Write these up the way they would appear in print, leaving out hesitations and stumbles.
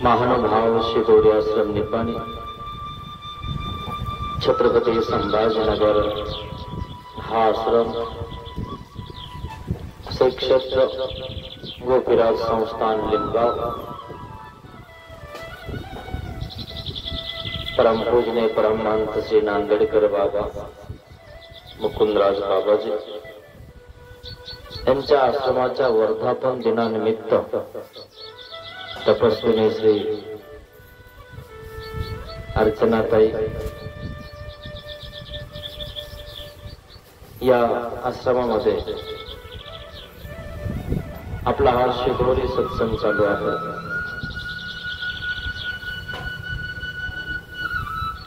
महानुभाव शिदोरी आश्रम निपाणी छत्रपती संभाजीनगर हा आश्रम श्री क्षेत्र गोपीराज संस्थान लिंगाव परम पूजने परमहंस श्री नांदेडकर बाबा मुकुंदराज बाबाजी यांच्या आश्रमाच्या वर्धापन दिनानिमित्त तपस्विनी श्री अर्चनाताई या आश्रमामध्ये आपला हा शिदोरी सत्संग चालू आहे।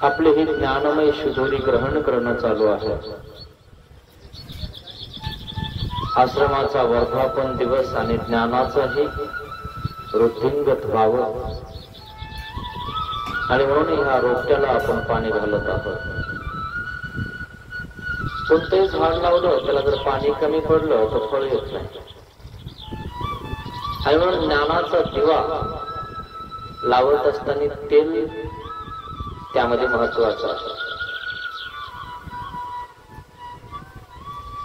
आपले ही ज्ञानमय शिदोरी ग्रहण करणं चालू आहे। आश्रमाचा वर्धापन दिवस आणि ज्ञानाचाही वृद्धिंगत व्हावं आणि म्हणून ह्या रोपट्याला आपण पाणी घालत आहोत। कोणतंही झाड लावलं त्याला जर पाणी कमी पडलं तर फळ येत नाही आणि म्हणून ज्ञानाचा दिवा लावत असताना तेल त्यामध्ये महत्वाचं आहे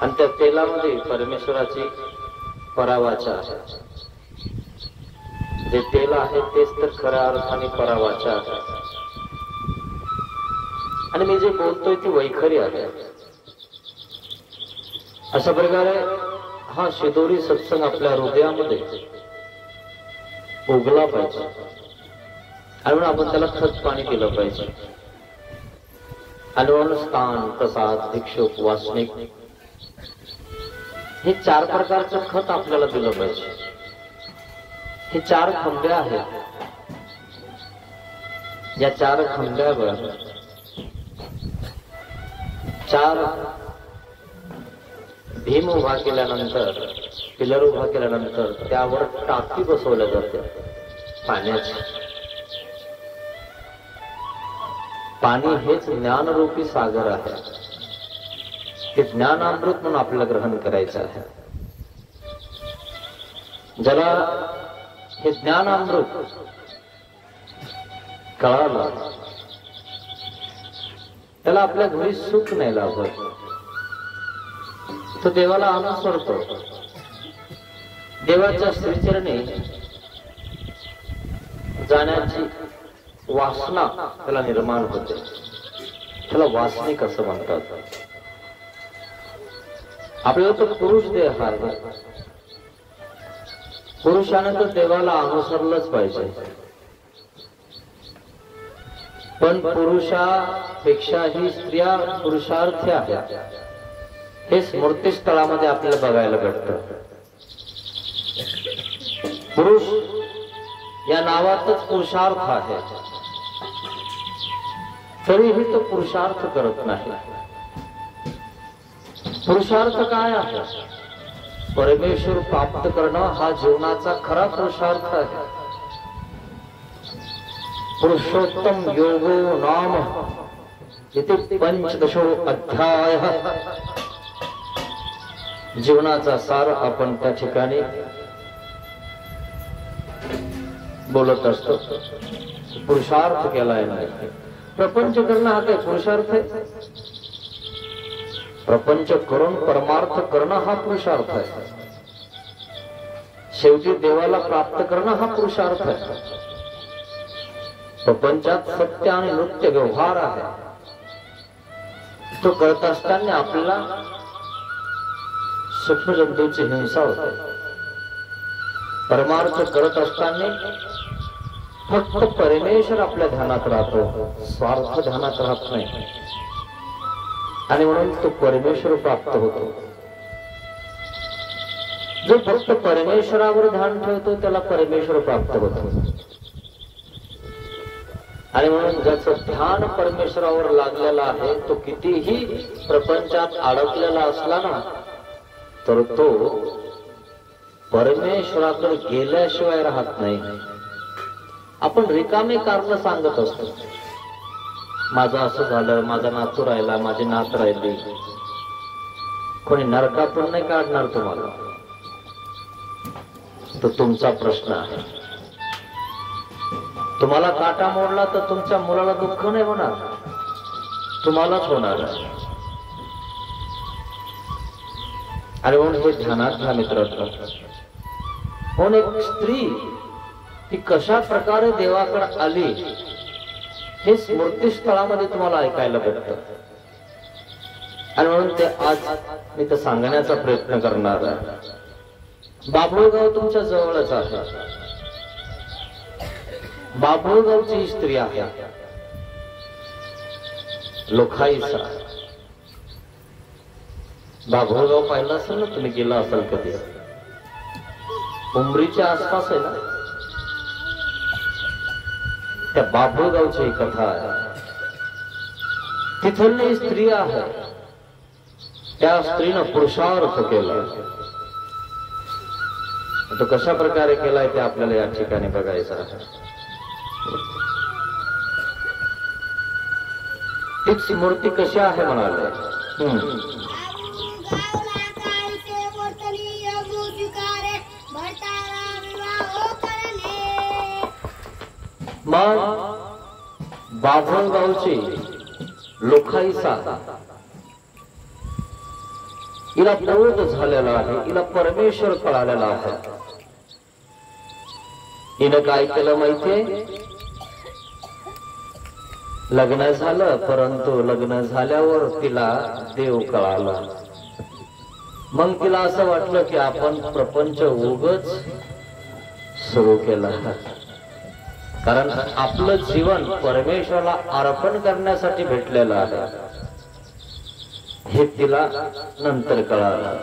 आणि त्या तेलामध्ये परमेश्वराची परावाचा आहे। जे तेल आहे तेच तर खऱ्या अर्थाने परावाचा आहे आणि मी जे बोलतोय ती वैखरी आहे। अशा प्रकारे हा शिदोरी सत्संग आपल्या हृदयामध्ये उगला पाहिजे आणि म्हणून आपण त्याला खत पाणी दिलं पाहिजे आणि म्हणून स्थान प्रसाद भिक्षुक वासनिक हे चार प्रकारचं खत आपल्याला दिलं पाहिजे। हे चार खंबे आहेत। या चार खंब्यावर चार भीम उभा केल्यानंतर पिलर उभा केल्यानंतर त्यावर टाकी बसवल्या जाते पाण्याची। पाणी हेच ज्ञानरूपी सागर आहे। हे ज्ञानामृत म्हणून आपल्याला ग्रहण करायचं आहे। ज्याला हे ज्ञानामृत कळालं त्याला आपल्या घरी सुख नाही लाभत, तो देवाला अनुसरतो। देवाच्या श्रीचरणी जाण्याची वासना त्याला निर्माण होते, त्याला वासनिक असं म्हणतात। आपल्याला तो पुरुष देह आहे, पुरुषाने तर देवाला अनुसरलंच पाहिजे, पण पुरुषापेक्षाही स्त्रिया पुरुषार्थी आहेत हे स्मृतीस्थळामध्ये आपल्याला बघायला भेटतं। पुरुष या नावातच पुरुषार्थ आहे, तरीही तो पुरुषार्थ करत नाही। पुरुषार्थ काय आहे? परमेश्वर प्राप्त करणं हा जीवनाचा खरा पुरुषार्थ आहे। पुरुषोत्तम योगो नाम इति पंचदशो अध्याय। जीवनाचा सार आपण त्या ठिकाणी बोलत असतो। पुरुषार्थ केलाय नाही। प्रपंच करणं हा काय पुरुषार्थ आहे? प्रपंच करून परमार्थ करणं हा पुरुषार्थ आहे। शेवटी देवाला प्राप्त करणं हा पुरुषार्थ आहे। प्रपंचात सत्य आणि नृत्य व्यवहार आहे, तो करत असताना आपल्याला सूक्ष्म जंतूंची हिंसा होते। परमार्थ करत असताना फक्त परमेश्वर आपल्या ध्यानात राहतो, स्वार्थ ध्यानात राहत नाही आणि म्हणून तो परमेश्वर प्राप्त होतो। जो फक्त परमेश्वरावर ध्यान ठेवतो त्याला परमेश्वर प्राप्त होतो आणि म्हणून ज्याचं ध्यान परमेश्वरावर लागलेलं आहे तो कितीही प्रपंचात अडकलेला असला ना तर तो परमेश्वराकडे गेल्याशिवाय राहत नाही। आपण रिकामे कारण सांगत असतो, माझं असं झालं, माझा नातू राहिला, माझी नात राहिली, कोणी नरकातून नाही काढणार तुम्हाला, तो तुमचा प्रश्न आहे. तुम्हाला काटा मोडला तर तुमच्या मुलाला दुःख नाही होणार, तुम्हालाच होणार. आणि म्हणून हे ध्यानात घ्या मित्रांनो. म्हणून एक स्त्री ती कशा प्रकारे देवाकडे आली हे स्मृती स्थळामध्ये तुम्हाला ऐकायला भेटतं. आणि म्हणून ते आज मी तर सांगण्याचा प्रयत्न करणार आहे. बाभुळगाव तुमच्या जवळच आहे. बाभुळगावची स्त्री आहे लोखाईसा. बाभुळगाव पाहिलं असेल ना तुम्ही, गेला असाल कधी. उमरीच्या आसपास आहे ना, त्या बाभुळगावची ही कथा आहे. तिथली स्त्री आहे, त्या स्त्रीनं पुरुषार्थ केला. तो कशा प्रकारे केलाय ते आपल्याला या ठिकाणी बघायचं आहे. तीच मूर्ती कशी आहे म्हणाले. मग बाभुळगावची लोखाईसा हिला प्रौढ झालेला आहे, हिला परमेश्वर कळालेला आहे. हिनं काय केलं माहितीये, लग्न झालं, परंतु लग्न झाल्यावर तिला देव कळाला. मग तिला असं वाटलं की आपण प्रपंच उगाच सुरू केला, कारण आपलं जीवन परमेश्वराला अर्पण करण्यासाठी भेटलेलं आहे हे तिला नंतर कळालं.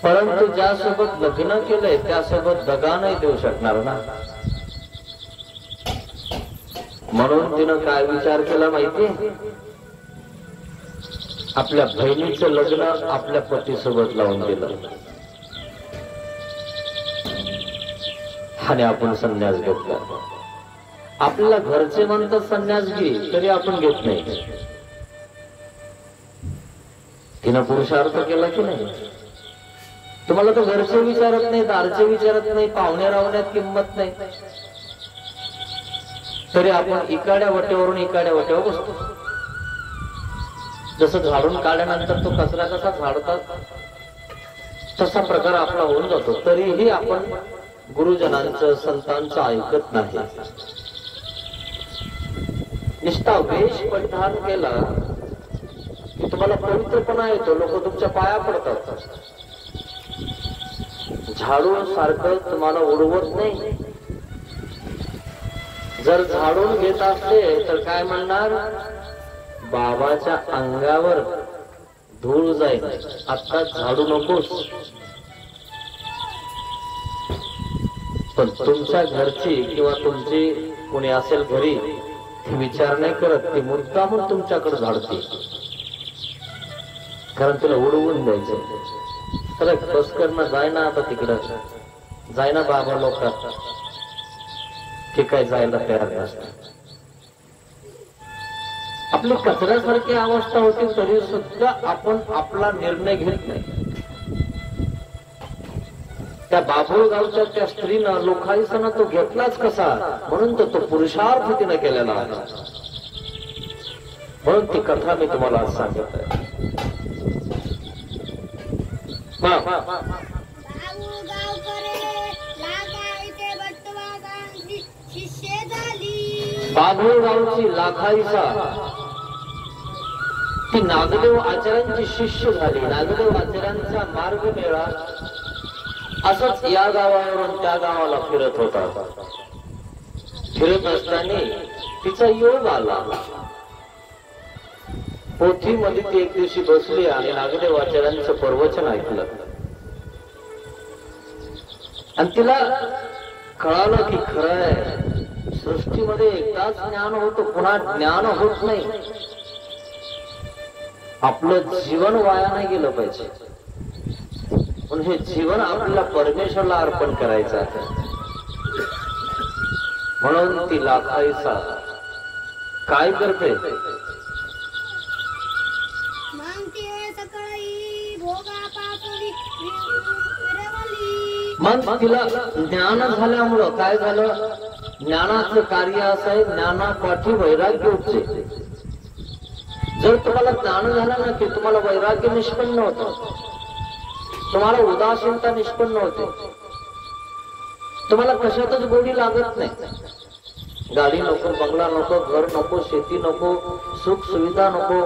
परंतु ज्यासोबत लग्न केलंय त्यासोबत दगा नाही देऊ शकणार ना. म्हणून तिनं काय विचार केला माहितीये, आपल्या बहिणीचं लग्न आपल्या पतीसोबत लावून दिलं आणि आपण संन्यास घेतला. आपल्याला घरचे म्हणतात संन्यास घे, तरी आपण घेत नाही. तिनं पुरुषार्थ केला की नाही. तुम्हाला तर घरचे विचारत नाही, दारचे विचारत नाही, पाहुणे रावण्यात किंमत नाही, तरी आपण इकाड्या वट्यावरून इकाड्या वट्यावर बसतो. जसं झाडून काढल्यानंतर तो कचरा कसा झाडतात तसा प्रकार आपला होऊन जातो. तरीही आपण गुरुजनांचं संतांचं ऐकत नाही. निष्ठा वेश परिधान केला की तुम्हाला पवित्रपणा येतो, लोक तुमच्या पाया पडतात. झाडून सारखं तुम्हाला उडवत नाही. जर झाडून घेत असले तर काय म्हणणार, बाबाच्या अंगावर धूळ जाईल, आता झाडू नकोस. पण तुमच्या घरची किंवा तुमची कोणी असेल घरी ती विचार नाही करत, ती मुद्दामून तुमच्याकडे झाडते, कारण तिला उडवून द्यायचं. तर बस करणं जाय ना, आता तिकडं जाय ना बाबा लोकात, ते काय जायला तयार नसतात. आपली कचऱ्यासारखी अवस्था होती तरी सुद्धा आपण आपला निर्णय घेत नाही. त्या बाभुळगावच्या त्या स्त्रीनं लोखाईसानं तो घेतलाच कसा, म्हणून तो पुरुषार्थ तिने केलेला आहे. म्हणून ती कथा मी तुम्हाला आज सांगत आहे. बाभुळगावची लाखाईसा ती नागदेव आचार्यांची शिष्य झाली. नागदेव आचार्यांचा मार्ग मिळाला. असंच या गावावरून त्या गावाला फिरत होता. फिरत असताना तिचा योग आला. पोथीमध्ये ती एक दिवशी बसली आणि नागदेव आचार्यांचं प्रवचन ऐकलं. आणि तिला कळालं की खरं आहे, सृष्टीमध्ये एकदाच ज्ञान होतं, पुन्हा ज्ञान होत नाही. आपलं जीवन वाया नाही गेलं पाहिजे, पण हे जीवन आपल्याला परमेश्वराला अर्पण करायचं आहे. म्हणून ती लाखाईसा काय करते, मग तिला ज्ञान झाल्यामुळं काय झालं, ज्ञानाचं कार्य असं आहे, ज्ञानापाठी वैराग्य उपजे. जर तुम्हाला ज्ञान झालं ना की तुम्हाला वैराग्य निष्पन्न होतं, तुम्हाला उदासीनता निष्पन्न होते, तुम्हाला कशातच गोडी लागत नाही. गाडी नको, बंगला नको, घर नको, शेती नको, सुख सुविधा नको,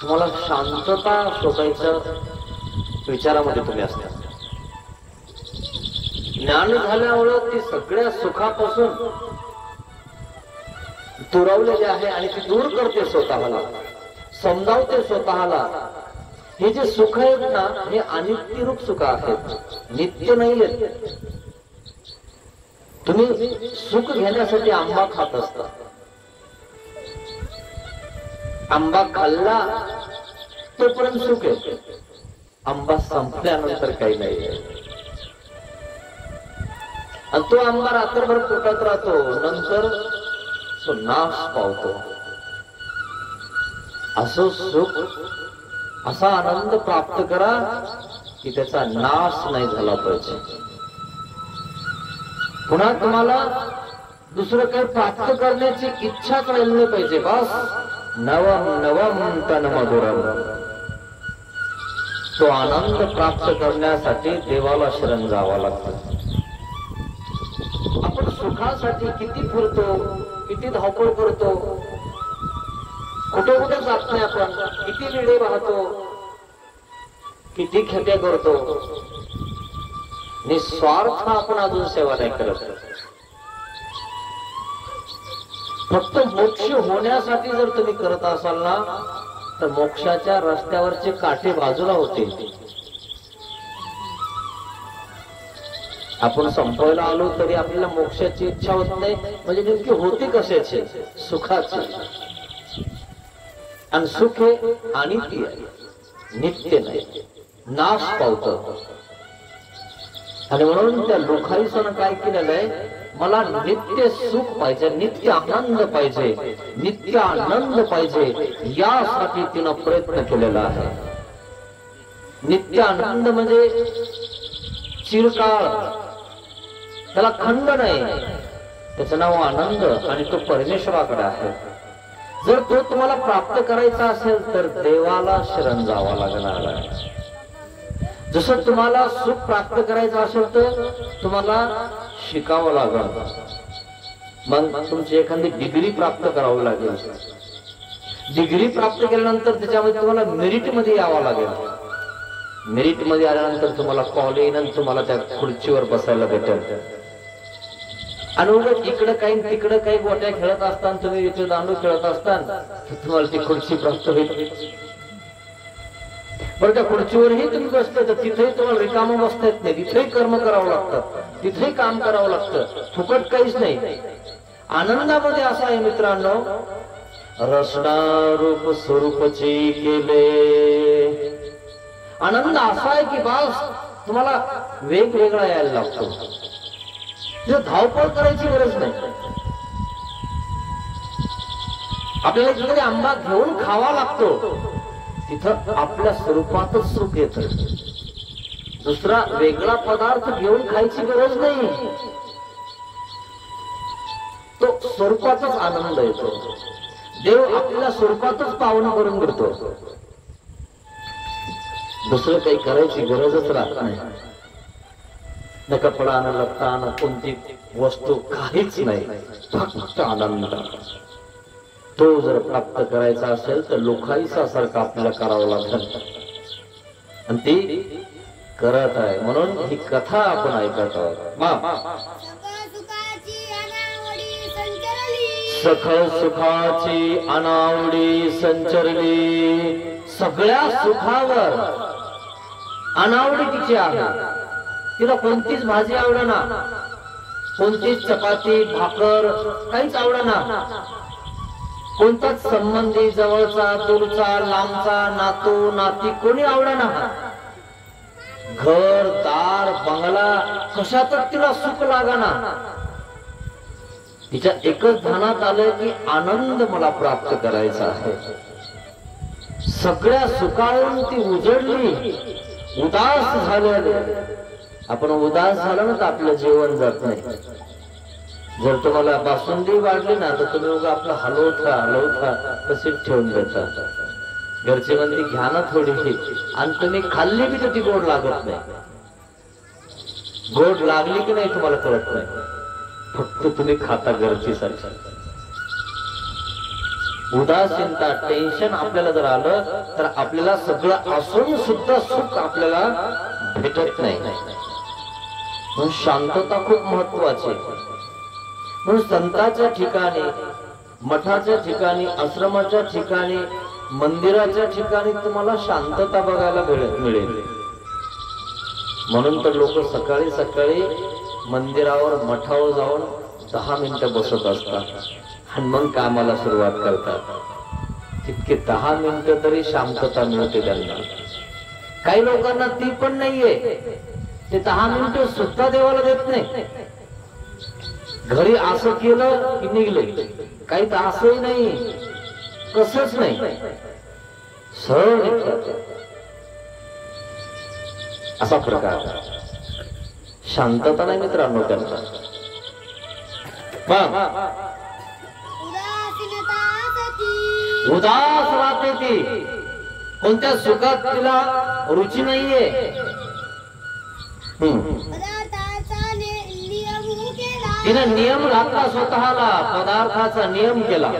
तुम्हाला शांतता शोधायच्या विचारामध्ये तुम्ही असता. ज्ञान झाल्यामुळं ती सगळ्या सुखापासून दुरावलेली आहे आणि ती दूर करते स्वतःला, समजावते स्वतःला. हे जे सुख आहेत ना, हे अनित्य रूप सुख आहेत, नित्य नाही आहेत. तुम्ही सुख घेण्यासाठी आंबा खात असता, आंबा खाल्ला तोपर्यंत सुख आहे, आंबा संपल्यानंतर काही नाही. आणि तो आंबा रात्रभर पोटात राहतो, नंतर तो नाश पावतो. असं सुख, असा आनंद प्राप्त करा की त्याचा नाश नाही झाला पाहिजे. पुन्हा तुम्हाला दुसरं काही प्राप्त करण्याची इच्छा करायला नाही पाहिजे. बस नवम नवम तन मधुरम. तो आनंद प्राप्त करण्यासाठी देवाला शरण जावं लागतं. आपण सुखासाठी किती फिरतो, किती धावपळ करतो, कुठे कुठे जात नाही आपण, किती वेळे वाहतो, किती खेट्या करतो, निस्वार्थ आपण अजून सेवा नाही करत. फक्त मोक्ष होण्यासाठी जर तुम्ही करत असाल ना, तर मोक्षाच्या रस्त्यावरचे काटे बाजूला होते. आपण संपवायला आलो तरी आपल्याला मोक्षाची इच्छा होत नाही, म्हणजे नेमकी होती कशाची, सुखाची. आणि सुख हे अनित्य आहे, नित्य नाही, नाश पावतं. आणि म्हणून त्या लोकाईसनं काय केलेलं आहे, मला नित्य सुख पाहिजे, नित्य आनंद पाहिजे, नित्य आनंद पाहिजे, यासाठी तिनं प्रयत्न केलेला आहे. नित्य आनंद म्हणजे चिरकाळ, त्याला खंड नाही, त्याचं नाव आनंद आणि तो परमेश्वराकडे आहे. जर तो तुम्हाला प्राप्त करायचा असेल तर देवाला शरण जावं लागणार आहे. जसं तुम्हाला सुख प्राप्त करायचं असेल तर तुम्हाला शिकावं लागेल, मग तुमची एखादी डिग्री प्राप्त करावी लागेल. डिग्री प्राप्त केल्यानंतर त्याच्यामध्ये तुम्हाला मेरिट मध्ये यावं लागेल. मेरिट मध्ये आल्यानंतर तुम्हाला कॉल येईल आणि तुम्हाला त्या खुर्चीवर बसायला भेटेल. आणि उगाच इकडं काही तिकडं काही गोट्या खेळत असताना, तुम्ही इथे दांडू खेळत असताना तुम्हाला ती खुर्ची प्राप्त होईल. बरं, त्या खुर्चीवरही तुम्ही बसता तर तिथेही तुम्हाला रिकामं बसता येत नाही, तिथेही कर्म करावं लागतं, तिथेही काम करावं लागतं, फुकट काहीच नाही. आनंदामध्ये असा आहे मित्रांनो, रसना रूप स्वरूपची केले. आनंद असा आहे की बस तुम्हाला वेगवेगळा यायला लागतो, धावपळ करायची गरज नाही. आपल्याला एखादा आंबा घेऊन खावा लागतो, तिथं आपल्या स्वरूपातच सुख येत, दुसरा वेगळा पदार्थ घेऊन खायची गरज नाही, तो स्वरूपातच आनंद येतो. देव आपल्या स्वरूपातच पावना करून घेतो, दुसरं काही करायची गरजच राहत नाही. न कपडा, न लत्ता, न कोणती वस्तू, काहीच नाही, फक्त आनंद. तो जर प्राप्त करायचा असेल तर लोकाईसा सारखं आपल्याला करावं लागतं, आणि ती करत आहे. म्हणून ही कथा आपण ऐकत आहोत. सख सुखाची अनावडी संचरली. सगळ्या सुखावर अनावडी तिची आहे. तिला कोणतीच भाजी आवडना, कोणतीच चपाती भाकर काहीच आवडना, कोणताच संबंधी जवळचा दूरचा लांबचा नातू नाती कोणी आवडना. घर दार बंगला कशातच तिला सुख लागना. तिच्या एकच ध्यानात आलं की आनंद मला प्राप्त करायचा आहे. सगळ्या सुखाळून ती उजडली, उदास झाले. आपण उदास झालो ना तर आपलं जीवन जात नाही. जर तुम्हाला बासुंदी वाढली ना तर तुम्ही उगा आपलं हलवता तशीच ठेवून देता. घरची मंदी घ्या ना थोडीशी, आणि तुम्ही खाल्ली बी तर ती गोड लागत नाही. गोड लागली की नाही तुम्हाला कळत नाही, फक्त तुम्ही खाता घरची सारखी. उदासीनता, टेन्शन आपल्याला जर आलं तर आपल्याला सगळं असून सुद्धा सुख आपल्याला भेटत नाही. म्हणून शांतता खूप महत्वाची. म्हणून संतांच्या ठिकाणी, मठाच्या ठिकाणी, आश्रमाच्या ठिकाणी, मंदिराच्या ठिकाणी तुम्हाला शांतता बघायला मिळेल. म्हणून तर लोक सकाळी सकाळी मंदिरावर, मठावर जाऊन 10 मिनिटं बसत असतात आणि मग कामाला सुरुवात करतात. तितके 10 मिनिटं तरी शांतता मिळते त्यांना. काही लोकांना ती पण नाहीये, ते 10 मिनिटं सुद्धा देवाला देत नाही. घरी असं केलं की निघले, काही तर असंही नाही, कसंच नाही, सरळ निघतात. असा प्रकार शांतता नाही मित्रांनो त्यांना. उदास राहते ती, कोणत्या सुखात तिला रुची नाहीये. तिने नियम घातला स्वतःला, पदार्थाचा नियम केला.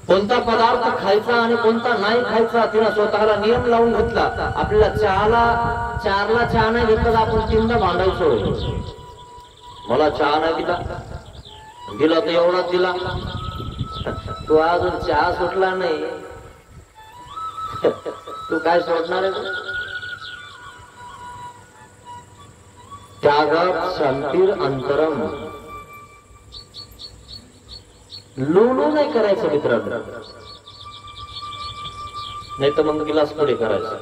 कोणता पदार्थ खायचा आणि कोणता नाही खायचा तिने स्वतःला नियम लावून घेतला. आपल्याला चारला चहा नाही घेतला आपण 3दा भांडायचो. मला चहा नाही दिला तर एवढाच दिला. तू अजून चहा सुटला नाही, तू काय सोडणार आहे? त्यागात शांतीर अंतरम. लुलू नाही करायचं मित्रांनो, नाही तर मग गिलास पुढे करायचं.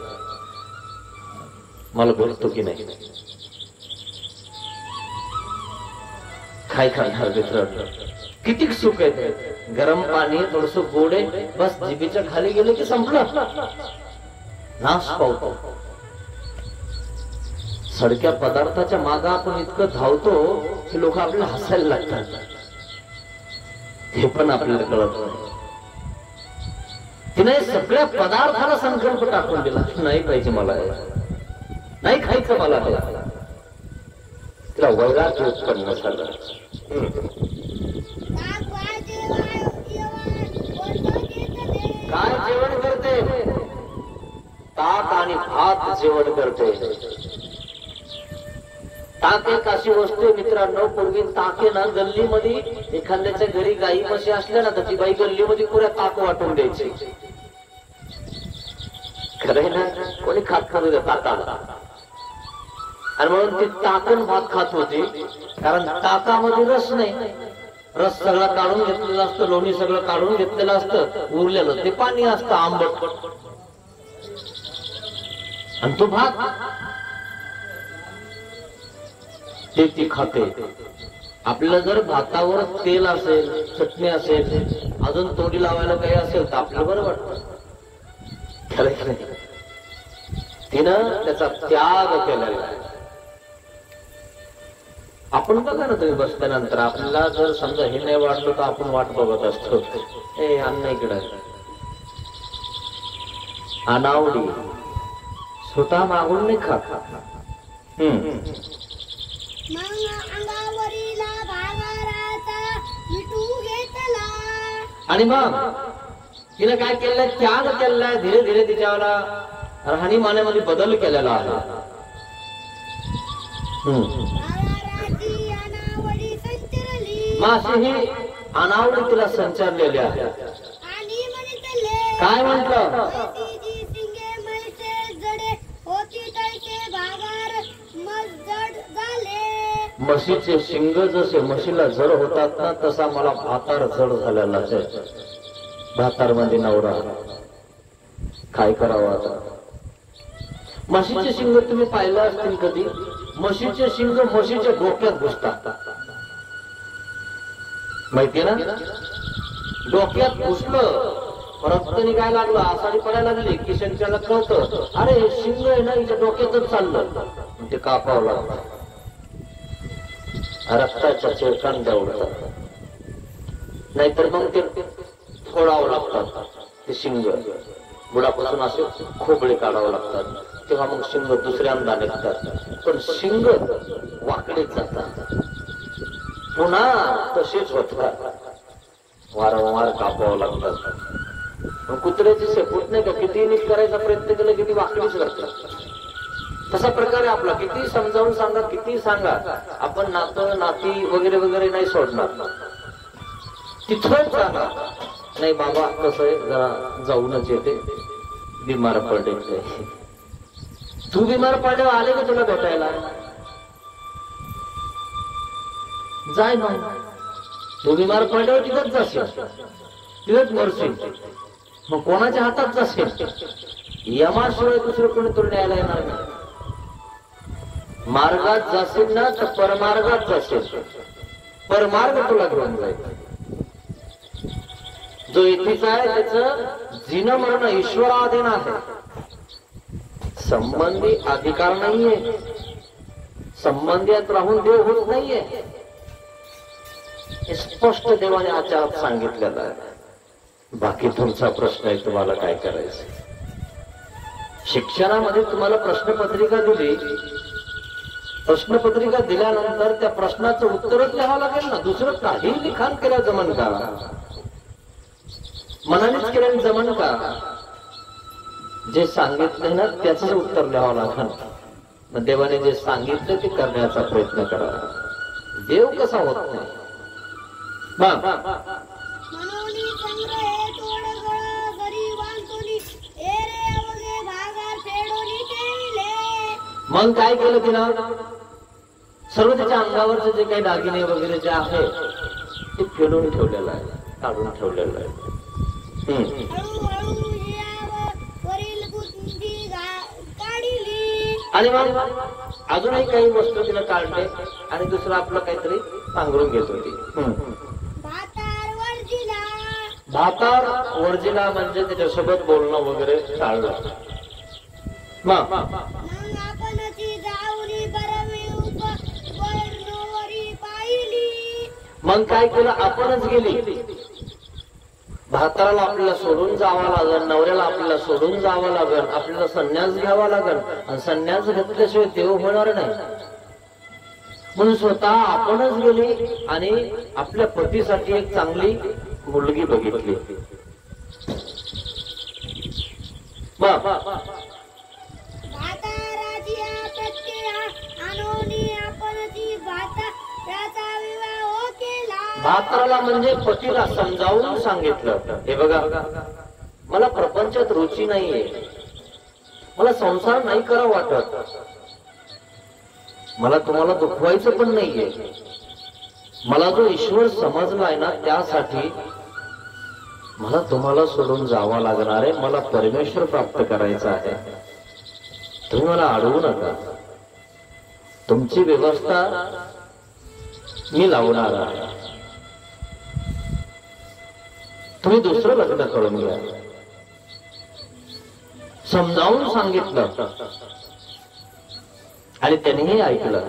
मला बोलतो की नाही, काय खाणार मित्रांनो? किती सुख आहे. गरम पाणी, थोडस गोड आहे, बस जिभेच्या खाली गेले की संपलं, नाश पावतो. सडक्या पदार्थाच्या मागे आपण इतकं धावतो की लोक आपल्याला हसायला लागतात. हे पण आपल्याला कळत नाही. तिने सगळ्या पदार्थाला संकल्प टाकून दिला, नाही पाहिजे मला, नाही खायचं मला. तिला वैराग्य उत्पन्न झालं. काय जेवण करते? ताक आणि भात जेवण करते. ताक एक अशी वस्तू आहे मित्रांनो, पूर्वी ताक आहे ना गल्लीमध्ये, एखाद्याच्या घरी गाई म्हशी असल्या ना तर ती बाई गल्लीमध्ये पुऱ्या ताक वाटून द्यायची. खरंय ना, कोणी खात ताकाला. आणि म्हणून ती ताकण भात खात होती, कारण ताकामध्ये रस नाही. रस सगळा काढून घेतलेला असतं, लोणी सगळं काढून घेतलेलं असतं, उरलेलं ते पाणी असतं आंबट, आणि तो भात ते ती खाते. आपल्याला जर भातावर तेल असेल, चटणी असेल, अजून तोडी लावायला काही असेल तर आपल्याला बरं वाटतं. तिनं त्याचा त्याग केलेला आहे. आपण बघा ना, तुम्ही बसल्यानंतर आपल्याला जर समजा हे नाही वाटलं तर आपण वाट बघत असतो, हे अन्न इकडे अनावडी, स्वतः मागून नाही खात. आणि मग तिने काय केलंय? त्याग केलाय. धीरे धीरे तिच्याला राहणीमानामध्ये बदल केलेला आहे. माशी ही अनावडी तिला संचारलेली आहे. काय म्हटलं? म्हशीचे शिंग जसे म्हशीला जड होतात ना, तसा मला भातार जड झालेला आहे. भातार मध्ये नवरा, काय करावं आता? म्हशीचे शिंग तुम्ही पाहिलं असतील कधी? म्हशीचे शिंग म्हशीच्या डोक्यात घुसतात, माहितीये ना? डोक्यात घुसलं रक्ताने काय लागलं, आसाडी पडायला लागली की शंकराला कळतं, अरे हे शिंग आहे ना हिच्या डोक्यातच चाललं, ते कापावं लागतं. रक्ताच्या चिळकांड्या उडतात, नाहीतर मग ते फोडावं लागतात. ते शिंग बुडापासून असे खोबळे काढावं लागतात, तेव्हा मग शिंग दुसऱ्यांदा निघतात. पण शिंग वाकडेच जातात, पुन्हा तसेच होतात, वारंवार कापावं लागतात. कुत्र्याची शेपूट नाही का, किती नीट करायचा प्रयत्न केला किती वाकडीच करतात. तसा प्रकारे आपला किती समजावून सांगा, किती सांगा, आपण नातं नाती वगैरे वगैरे नाही सोडणार, तिथंच सांगा. नाही बाबा कसं आहे, जरा जाऊनच येते, बिमार पडले. तू बिमार पडल्यावर आले का तुला भेटायला? जाय ना, तू बिमार पडल्यावर तिथंच जाशील, तिथंच मरशील. मग कोणाच्या हातात जाशील? यमाशिवाय दुसरं कोणी तुला न्यायला येणार नाही. मार्गात जाशील ना तर परमार्गात जाशील, परमार्ग तुला घेऊन जाईल. जो इथेचा आहे त्याच जीन मरण ईश्वराधीन आहे, संबंधी अधिकार नाहीये, संबंधित राहून देव होत नाहीये, स्पष्ट देवाने आचारात सांगितलेलं आहे. बाकी तुमचा प्रश्न आहे, तुम्हाला काय करायचं. शिक्षणामध्ये तुम्हाला प्रश्नपत्रिका दिली, प्रश्नपत्रिका दिल्यानंतर त्या प्रश्नाचं उत्तरच लिहावं लागेल ना, दुसरं काही लिखाण केलं जमन का? मनानेच केल्याने जमन का? जे सांगितलं ना त्याच उत्तर लिहावं लागेल. मग देवाने जे सांगितलं ते करण्याचा प्रयत्न करा. देव कसा होत नाही. मग काय केलं तिनं? सर्व त्याच्या अंगावरचे जे काही दागिने वगैरे जे आहे ते फेडून ठेवलेलं आहे, काढून ठेवलेलं आहे. आणि मग अजूनही काही वस्तू तिला काढले आणि दुसरं आपलं काहीतरी पांघरून घेत होती. भातार वर्जिला म्हणजे त्याच्यासोबत बोलणं वगैरे टाळलं. मग काय केलं? आपणच गेली. भाताराला आपल्याला सोडून जावं लागल, नवऱ्याला आपल्याला सोडून जावं लागल, आपल्याला संन्यास घ्यावा लागल, आणि संन्यास घेतल्याशिवाय देव होणार नाही. म्हणून स्वतः आपणच गेली आणि आपल्या पतीसाठी एक चांगली मुलगी बघितली. भाताराला म्हणजे पतीला समजावून सांगितलं, हे बघा मला प्रपंचात रुची नाहीये, मला संसार नाही करा वाटत, मला तुम्हाला दुखवायचं पण नाहीये, मला जो ईश्वर समजलाय ना त्यासाठी मला तुम्हाला सोडून जावं लागणार आहे, मला परमेश्वर प्राप्त करायचा आहे, तुम्ही मला अडवू नका, तुमची व्यवस्था मी लावणार आहे, तुम्ही दुसरं लग्न करून घ्या. समजावून सांगितलं आणि त्यानेही ऐकलं.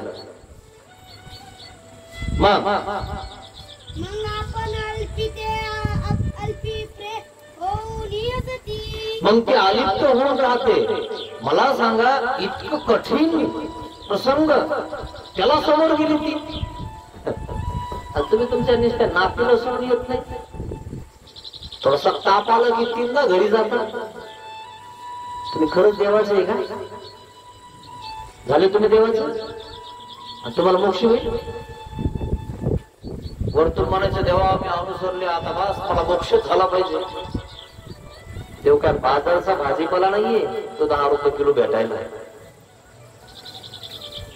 मग ती अलिप्त होऊन राहते. मला सांगा, इतकं कठीण प्रसंग त्याला समोर गेली ती. तुम्ही तुमच्या निष्ठा नातीला सोडून येत नाही. थोडासा ताप आला की तीनदा घरी जातात. तुम्ही खरंच देवाचे आहे का? झाले तुम्ही देवाचे आणि तुम्हाला मोक्ष होईल. वरतून म्हणायचं देवा मी अनुसरले, आता बस मला मोक्ष झाला पाहिजे. देव काय बाजारचा भाजीपाला नाहीये, तो 10 रुपये किलो भेटायला.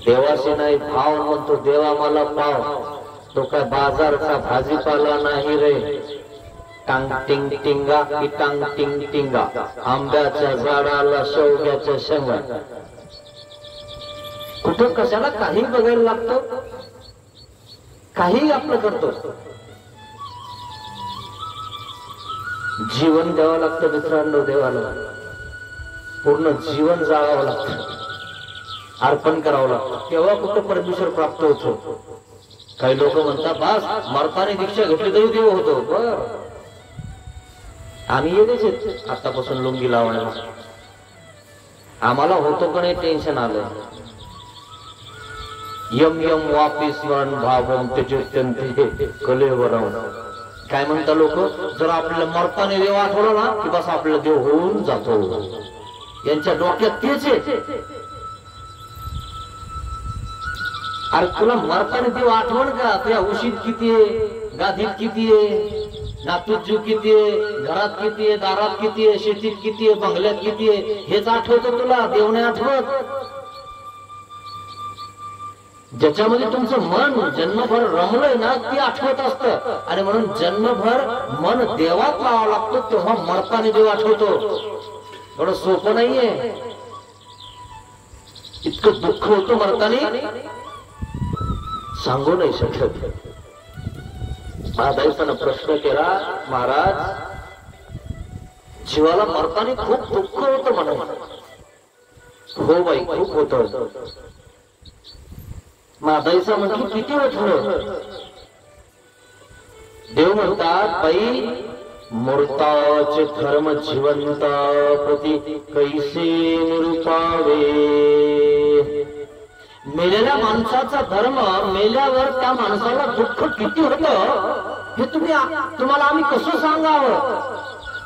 देवाशी नाही भाव म्हणतो, देवा मला पाव. तो काय बाजारचा भाजीपाला नाही रे. टांग टिंग टिंगा की टांग टिंग टिंगा, आंब्याच्या झाडाला शेवग्याच्या शेंगा. कुठं कशाला काही बघायला लागतं, काही आपलं करतो. जीवन द्यावं लागतं मित्रांनो देवाला, पूर्ण जीवन जाळावं लागतं, अर्पण करावं लागतं, तेव्हा कुठं परमेश्वर प्राप्त होतो. काही लोक म्हणतात बस मरताने दीक्षा घेतली तरी देव होतो. बर आम्ही येतेच आतापासून लुंगी लावायला, आम्हाला होतो का नाही टेन्शन आलं. यम यम वापी स्मरण भावम त्यजत्यन्ते कलेवरम. काय म्हणता लोक, जर आपल्याला मरताने देव आठवला ना की बस आपल्याला देव होऊन जातो. यांच्या डोक्यात तेच आहे. अरे तुला मरताने देव आठवण का? तुझ्या उशीत किती आहे, गादीत किती आहे, नातूत जीव किती आहे, घरात किती आहे, दारात किती आहे, शेतीत किती आहे, बंगल्यात किती आहे, हेच आठवतं तुला, देव नाही आठवत. ज्याच्यामध्ये तुमचं मन जन्मभर रमलंय ना ते आठवत असतं. आणि म्हणून जन्मभर मन देवात लावावं लागतं, तेव्हा मरताने देव आठवतो. एवढं सोपं नाहीये. इतकं दुःख होतं मरताने सांगू नाही शकत. महादाईसानं प्रश्न केला, महाराज जीवाला मरताने खूप दुःख होतं म्हणून. हो बाई खूप होतं. महादाईसा म्हटलं किती होतं? देव म्हणतात बाई मूर्ताचे धर्म जिवंता प्रति कैसे निरूपावे. मेलेल्या माणसाचा धर्म मेल्यावर त्या माणसाला दुःख किती होतं हे तुम्हाला आम्ही कसं सांगावं.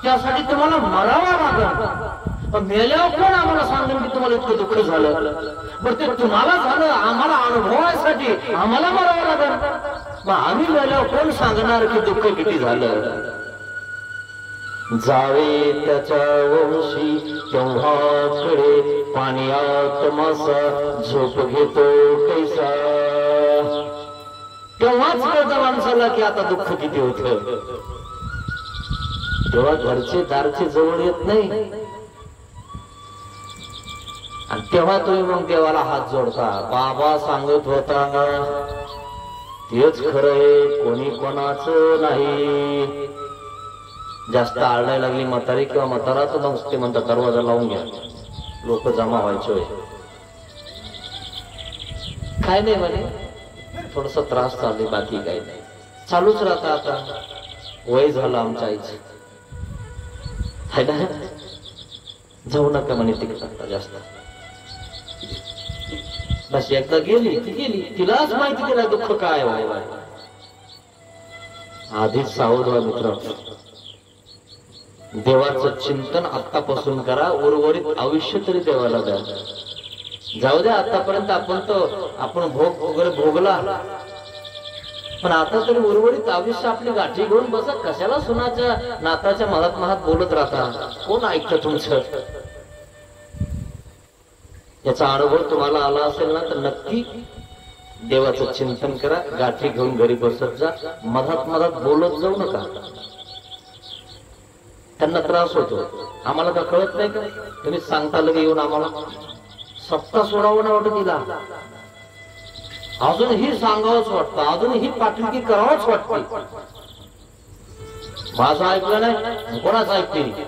त्यासाठी तुम्हाला मरावं लागलं. मेल्यावर कोण आम्हाला सांगेल की तुम्हाला इतकं दुःख झालं. बरं ते तुम्हाला झालं, आम्हाला अनुभवासाठी आम्हाला मरावं लागलं. मग आम्ही मेल्यावर कोण सांगणार की दुःख किती झालं. जावे त्याच्या वंशी तेव्हाकडे पाण्यात मासा झोप घेतो कैसा. तेव्हाच कळतं माणसाला की आता दुःख किती होत. तेव्हा घरचे दारचे जवळ येत नाही आणि तेव्हा तुम्ही मग देवाला हात जोडता. बाबा सांगत होता तेच खरं आहे, कोणी कोणाचं नाही. जास्त आरडायला लागली म्हातारी किंवा म्हातारा तर मग ते म्हणतात दरवाजा लावून घ्या, लोक जमा व्हायचे. काय नाही म्हणे, थोडस त्रास चालले, बाकी काही नाही, चालूच राहता. आता वय झालं आमच्या आईचं, है ना, जाऊ नका म्हणे तिकडे जास्त. बस एकदा गेली ती गेली, तिलाच माहिती तिला दुःख काय व्हाय. आधीच सावध व्हा मित्र. देवाचं चिंतन आतापासून करा, उर्वरित आयुष्य तरी देवाला द्या. जाऊ द्या आतापर्यंत आपण भोग वगैरे भोगला, पण आता तरी उर्वरित आयुष्य आपली गाठी घेऊन बसा. कशाला सुनाच्या नाताच्या मधात बोलत राहता, कोण ऐकतं तुमचं. याचा अनुभव तुम्हाला आला असेल ना तर नक्की देवाचं चिंतन करा, गाठी घेऊन घरी बसत जा, मधात बोलत जाऊ नका. त्यांना त्रास होतो, आम्हाला का कळत नाही का? तुम्ही सांगता लगे येऊन आम्हाला सत्ता सोडावं ना वाटत तिला, अजूनही सांगावंच वाटतं, अजूनही पाठीकी करावंच वाटते. माझं ऐकलं नाही कोणाच ऐकते.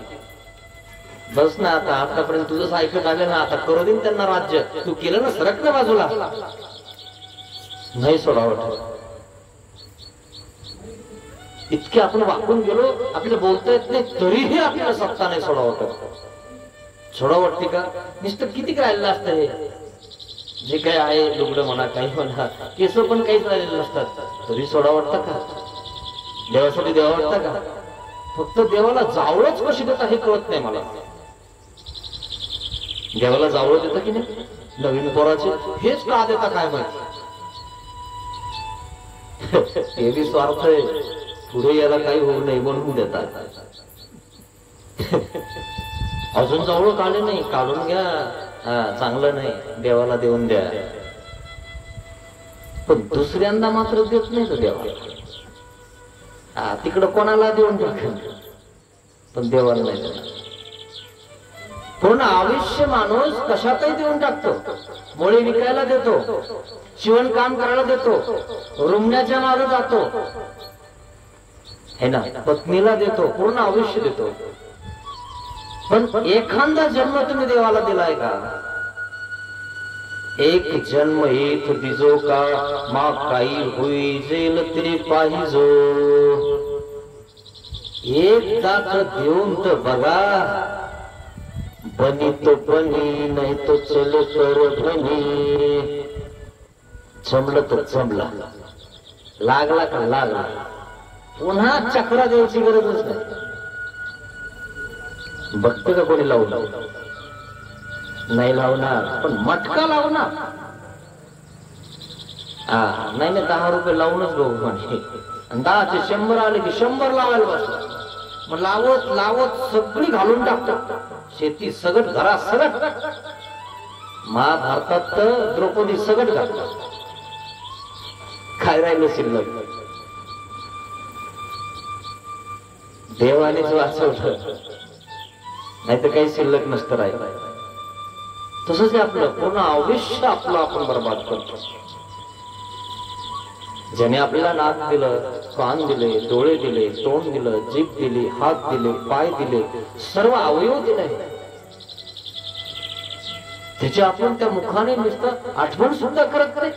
बस ना आता, आतापर्यंत तुझंच ऐकत आलं ना, आता करू देईन त्यांना राज्य. तू केलं ना, सरक ना बाजूला. नाही सोडावं. इतके आपण वाकून गेलो, आपल्याला बोलता येत नाही तरीही आपल्याला सत्ता नाही सोडावं. सोडावं वाटते का? नुसतं किती राहिलेलं असतं हे जे काय आहे, लुगडं म्हणा काही म्हणा, केस पण काहीच राहिलेलं नसतात, तरी सोडावं वाटतं का? देवासाठी देवा वाटतं का? फक्त देवाला जावळच कशी देता हे कळत नाही मला. देवाला जावळ देता की नाही नवीन पोराचे, हेच का देता काय माहिती. हे बी स्वार्थ आहे, पुढे याला काही होऊ नये म्हणून देतात. अजून जवळ काढले नाही, काढून घ्या, चांगलं नाही, देवाला देऊन द्या. पण दुसऱ्यांदा मात्र देत नाही तो देवा. तिकडं कोणाला देऊन टाकेल, पण देवाला नाही देणार. पूर्ण आयुष्य माणूस कशातही देऊन टाकतो. मुळे विकायला देतो, शिवणकाम करायला देतो, रुमण्याच्या मागे जातो, है ना, पत्नीला देतो, पूर्ण आयुष्य देतो, पण एखादा जन्म तुम्ही देवाला दिलाय का? एक जन्म येत दिजो का, मा काही होई जेल तरी पाहिजो. एकदा तर देऊन तर बघा, बनी तो बनी, नाही तो चल तर बनी. जमलं तर जमला, लागला का लागला, पुन्हा चक्रा द्यायची गरजच नाही. बघतं का कोणी लावून? नाही लावणार, पण मटका लावणार. नाही नाही, 10 रुपये लावूनच बघू म्हणे. 10चे 100 आले की 100 लावायला बसला. मग लावत लावत सगळी घालून टाकतो, शेती सगट, घरा सगट. महाभारतात तर द्रौपदी सगट घालतात. काय राहिलं शिल्लक? देवानेच वाचवलं, नाही तर काही शिल्लक नसतं राहिलं. तसंच आपलं पूर्ण आयुष्य आपलं आपण बर्बाद करतो. ज्याने आपल्याला नाक दिलं, कान दिले, डोळे दिले, तोंड दिलं, जीभ दिली, हात दिले, पाय दिले, सर्व अवयव दिले, त्याची आपण त्या मुखाने नुसतं आठवण सुद्धा करत नाही.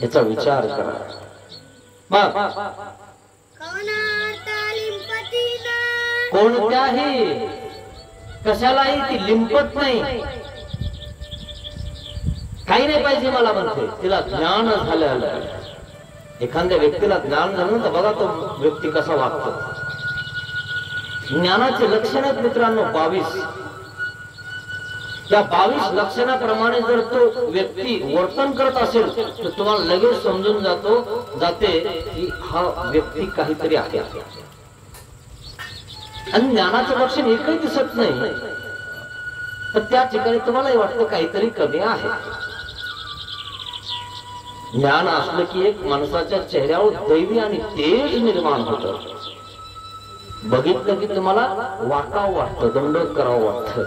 याचा विचार करा. कोणत्याही कशालाही ती लिंपत नाही. काही नाही पाहिजे मला म्हणते, तिला ज्ञान झालं. एखाद्या व्यक्तीला ज्ञान झालं तर बघा तो व्यक्ती कसा वागतो. ज्ञानाचे लक्षण आहेत मित्रांनो 22. त्या 22 लक्षणाप्रमाणे जर तो व्यक्ती वर्तन करत असेल तर तुम्हाला लगेच समजून जाते की हा व्यक्ती काहीतरी आहे. आणि ज्ञानाचं लक्षण एकही दिसत नाही, तर त्या ठिकाणी तुम्हालाही वाटतं काहीतरी कमी आहे. ज्ञान असलं की एक माणसाच्या चेहऱ्यावर दैवी आणि तेज निर्माण होतं. बघितलं की तुम्हाला वाटावं वाटतं, दंडोत करावं वाटतं.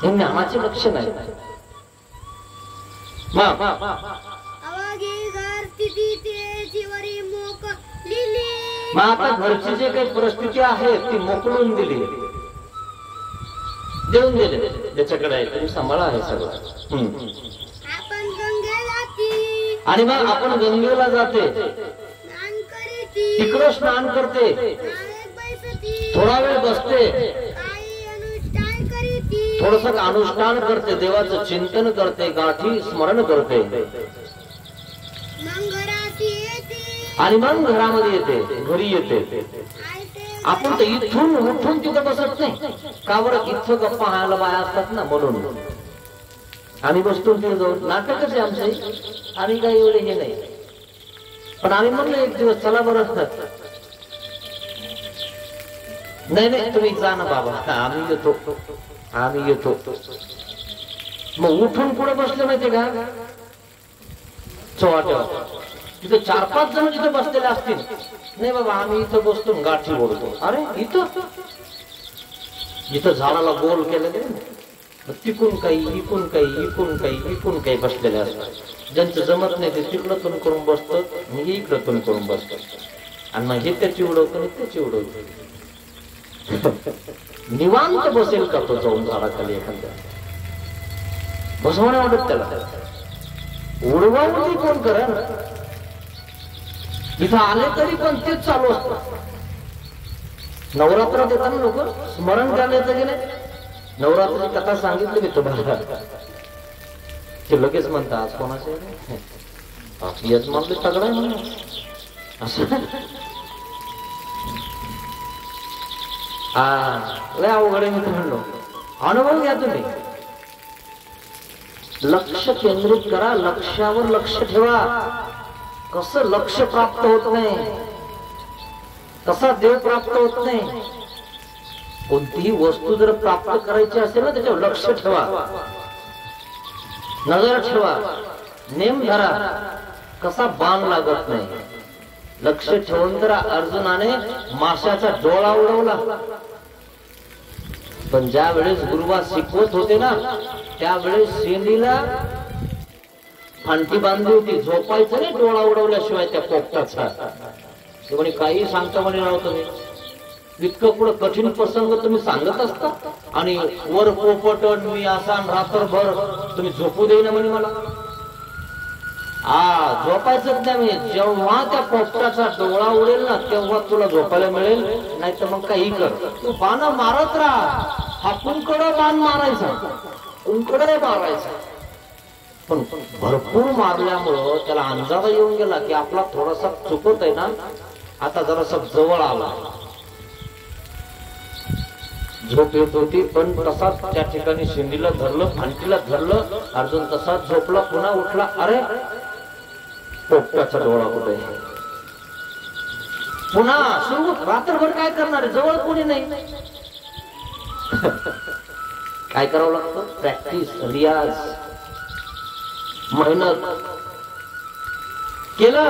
हे ज्ञानाचे लक्षण आहे. मग आता घरची जे काही परिस्थिती आहे ती मोकळून दिली, देऊन दिले, त्याच्याकडे आहे तुम्ही सांभाळा आहे सगळं. आणि मग आपण गंगेला जाते, तिकडं स्नान करते, थोडा वेळ बसते, थोडस अनुष्ठान करते, देवाचं चिंतन करते, गाठी स्मरण करते, आणि मग घरामध्ये येते, घरी येते. आपण तर इथून उठून तिथं बसत नाही का बरं? इथं गप्पा हायला बाया असतात ना, म्हणून आम्ही बसतो तिथे जाऊन. नाटकच आहे आमचं, आम्ही काही एवढे हे नाही. पण आम्ही म्हणलं एक दिवस चला बरं, नाही नाही तुम्ही जा ना बाबा, आम्ही येतो. मग उठून पुढे बसले माहितीये का, चव्हाट्यावर तिथे 4-5 जण तिथे बसलेले असतील. नाही बाबा आम्ही इथं बसतो, गाठी ओढतो. अरे इथं झाडाला गोल केलेले, तिकून काही इकून काही इकून काही इकून काही बसलेले असतात. ज्यांचं जमत नाही ते तिकडं तून करून बसतात, मग इकडं तून करून बसतात, आणि मग हे त्याची उडवतो, त्याची उडवतो. निवांत बसेल का तो जाऊन झाडाखाली? एखाद्या बसवण्या वाटत त्याला उडवावं कोण करा. इथं आले तरी पण तेच चालू असतं. नवरात्रात येताना लोक स्मरण करायला येतं की नाही? नवरात्राची कथा सांगितली मी तुम्हाला, ते लगेच म्हणतात आज कोणाचे यच मानले तगडा म्हणून असं. लय अवघड आहे मित्रांनो, अनुभव घ्या तुम्ही. लक्ष केंद्रित करा, लक्ष्यावर लक्ष ठेवा. कसं लक्ष प्राप्त होत नाही, कसा देव प्राप्त होत नाही. कोणतीही वस्तू जर प्राप्त करायची असेल ना, त्याच्यावर लक्ष ठेवा, नजर ठेवा, नेम धरा. कसा बाण लागत नाही. लक्ष ठेवून तर अर्जुनाने माशाचा डोळा उडवला, पण ज्या वेळेस गुरुवा शिकवत होते ना, त्यावेळेस शेंडीला फांटी बांधली होती, झोपायचं नाही डोळा उडवल्याशिवाय त्या पोपटाचा. म्हणे काही सांगता म्हणे राव तुम्ही, इतकं पुढं कठीण प्रसंग तुम्ही सांगत असता आणि वर पोपट मी असा रात्रभर तुम्ही झोपू देईना म्हणे मला. झोपायचंच नाही म्हणजे जेव्हा त्या पोपटाचा डोळा उडेल ना तेव्हा तुला झोपायला मिळेल, नाही तर मग काही कर, तू बाण मारत राहा. हा कुंकडं बाण मारायचा, कुंकडं मारायचा. पण भरपूर मारल्यामुळं त्याला अंदाजा येऊन गेला की आपला थोडासा चुकत आहे ना, आता जरासा जवळ आला. झोप येत होती पण तसाच त्या ठिकाणी शिंदीला धरलं, फांटीला धरलं. अर्जुन तसाच झोपला, पुन्हा उठला. अरे पोपटाचा डोळा कुठे? पुन्हा सुरू. रात्रभर काय करणार आहे, जवळ कोणी नाही. काय करावं लागतं? प्रॅक्टिस, रियाज, मेहनत केलं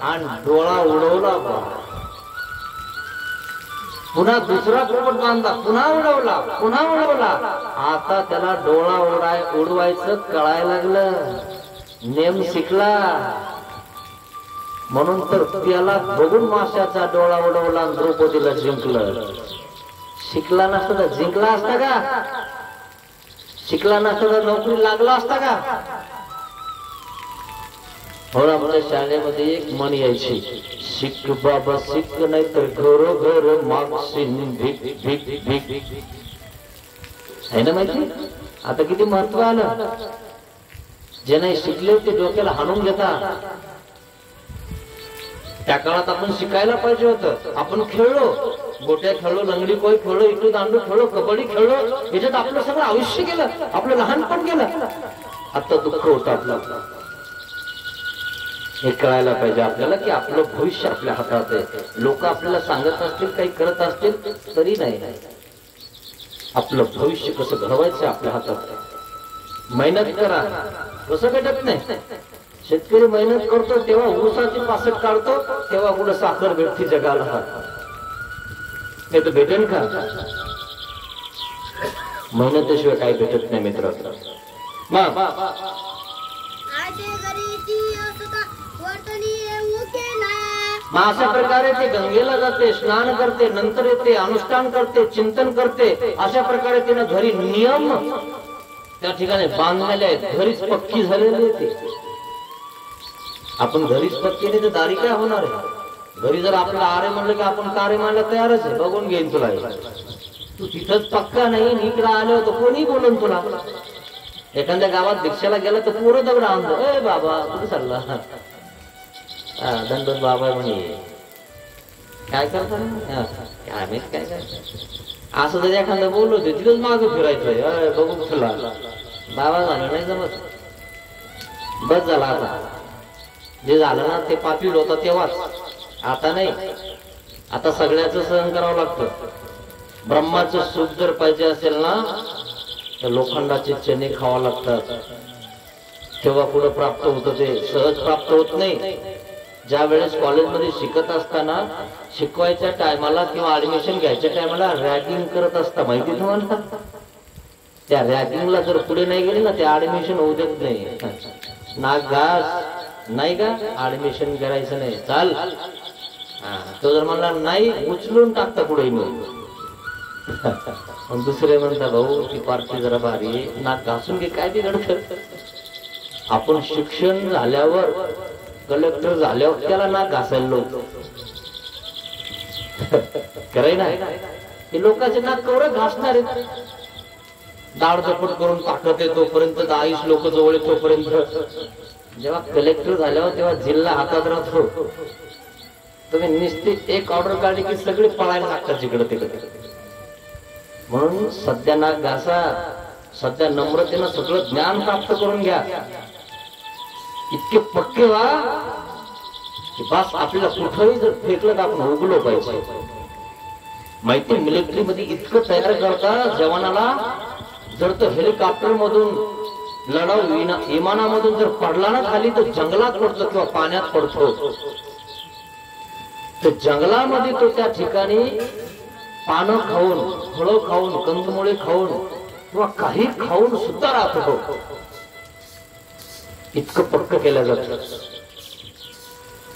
आणि डोळा उडवला. पुन्हा दुसरा पोपट बांधला, पुन्हा उडवला, पुन्हा उडवला. आता त्याला डोळा उडवायचं कळायला लागलं, नेम शिकला. म्हणून तर त्याला बघून माशाचा डोळा उडवला, द्रौपदीला जिंकलं. शिकला नसता तर जिंकला असता का? शिकला नसता तर नोकरी लागला असता का? हो, आपल्या शाळेमध्ये एक म्हण यायची, शिक बाबा शिक, नाही तर घर मागशील भीक भीक भीक. आहे ना माहिती? आता किती महत्व आलं. जे नाही शिकले ते डोक्याला हाणून घेतात. त्या काळात आपण शिकायला पाहिजे होतं. आपण खेळलो, गोट्या खेळलो, लंगडी कोय खेळलो, इटू दांडू खेळलो, कबड्डी खेळलो. याच्यात आपलं सगळं आयुष्य गेलं, आपलं लहानपण गेलं. आता दुःख होतं आपलं. हे कळायला पाहिजे आपल्याला की आपलं भविष्य आपल्या हातात आहे. लोक आपल्याला सांगत असतील, काही करत असतील तरी नाही, आपलं भविष्य कसं घडवायचं आपल्या हातात. मेहनत करा, कसं भेटत नाही. शेतकरी मेहनत करतो तेव्हा ऊसाची पासट काढतो, तेव्हा कुठं साखर भेटते जगाला. हे तर भेटेल का? मेहनतीशिवाय काही भेटत नाही मित्र. अशा प्रकारे ते गंगेला जाते, स्नान करते, नंतर येते, अनुष्ठान करते, चिंतन करते. अशा प्रकारे तिनं घरी नियम त्या ठिकाणी बांधलेले आहेत. घरीच पक्की झालेली आहे. आपण घरीच पक्की नाही तर दारी काय होणार आहे? घरी जर आपलं आरे म्हणलं की आपण कारे मानला तयारच आहे, बघून घेईन तुला. तू तिथंच पक्का नाही, इकडं आलं होतं कोणी बोलून तुला. एखाद्या गावात भिक्षाला गेला तर पोरं दगड आणतो, ए बाबा कुठे चालला? दंडोत बाबा म्हणे काय करता काय काय असं जर एखादं बोललो होते तिथंच मागं फिरायचंय, बघून तुला बाबा झालं नाही जमत. बस झाला आता. जे झालं ना ते पापील होता तेव्हाच, आता नाही. आता सगळ्याचं सहन करावं लागतं. ब्रह्माचं सुख जर पाहिजे असेल ना तर लोखंडाचे चणे खावा लागतात, तेव्हा पुढे प्राप्त होतं. ते सहज प्राप्त होत नाही. ज्या वेळेस कॉलेजमध्ये शिकत असताना शिकवायच्या टायमाला किंवा ऍडमिशन घ्यायच्या टायमाला रॅगिंग करत असता, माहिती तुम्हाला? त्या रॅगिंगला जर पुढे नाही गेले ना ते ऍडमिशन होऊ देत नाही. नाक घास नाही का, ऍडमिशन करायचं नाही, चाल. तो जर म्हणला नाही, उचलून टाकता पुढे. मग दुसरे म्हणता भाऊ ती पार्टी जरा भारी, नाक घासून घे, काय बिघडत. आपण शिक्षण झाल्यावर कलेक्टर झाल्यावर त्याला नाक घासायला लोक कराय ना. हे लोकांचे नाक कवरं घासणार आहेत. दाढ दपट करून टाकत आहे तोपर्यंत, 10 लोक जवळ तोपर्यंत. जेव्हा कलेक्टर झाल्यावर तेव्हा जिल्हा हातात राहतो. तुम्ही निश्चित एक ऑर्डर काढली की सगळे पळायला लागतात जिकडे तिकडे. म्हणून सध्या नाक घासा, सध्या नम्रतेनं सगळं ज्ञान प्राप्त करून घ्या. इतके पक्के व्हा की बस आपल्याला कुठेही जर फेकलं तर आपण उगलो पाहिजे. माहिती मिलिटरी मध्ये इतकं तयार करता जवानाला, जर तो हेलिकॉप्टर मधून लढाऊ विमानामधून जर पडला ना खाली तर जंगलात पडतो किंवा पाण्यात पडतो. तर जंगलामध्ये तो त्या ठिकाणी पानं खाऊन, फळं खाऊन, कंदमुळे खाऊन किंवा काही खाऊन सुद्धा राहतो. इतकं पक्क केलं जातं.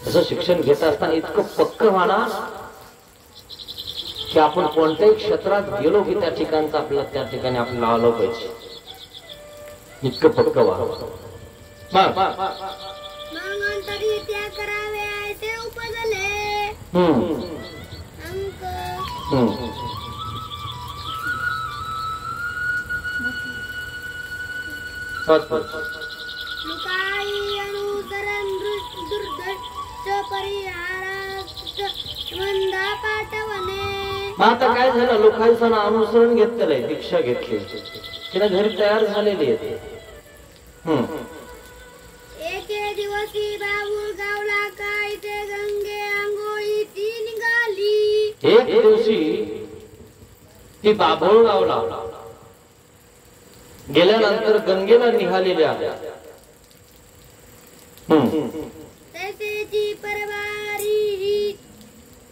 तसं शिक्षण घेत असताना इतकं पक्क म्हणा की आपण कोणत्याही क्षेत्रात गेलो की त्या ठिकाणचं आपल्याला त्या ठिकाणी आपल्याला आलं पाहिजे. इतकं पक्क व्हा. आता काय झालं, लोकांचं अनुसरण घेतलेलं आहे, दीक्षा घेतली, तिला घरी तयार झालेली आहे. एके दिवशी बाबूळ गावला काय ते गंगे आंघोळी ती निघाली. एक दिवशी ती बाभूळ गावला गेल्यानंतर गंगेला निघालेल्या. तसेची परवारी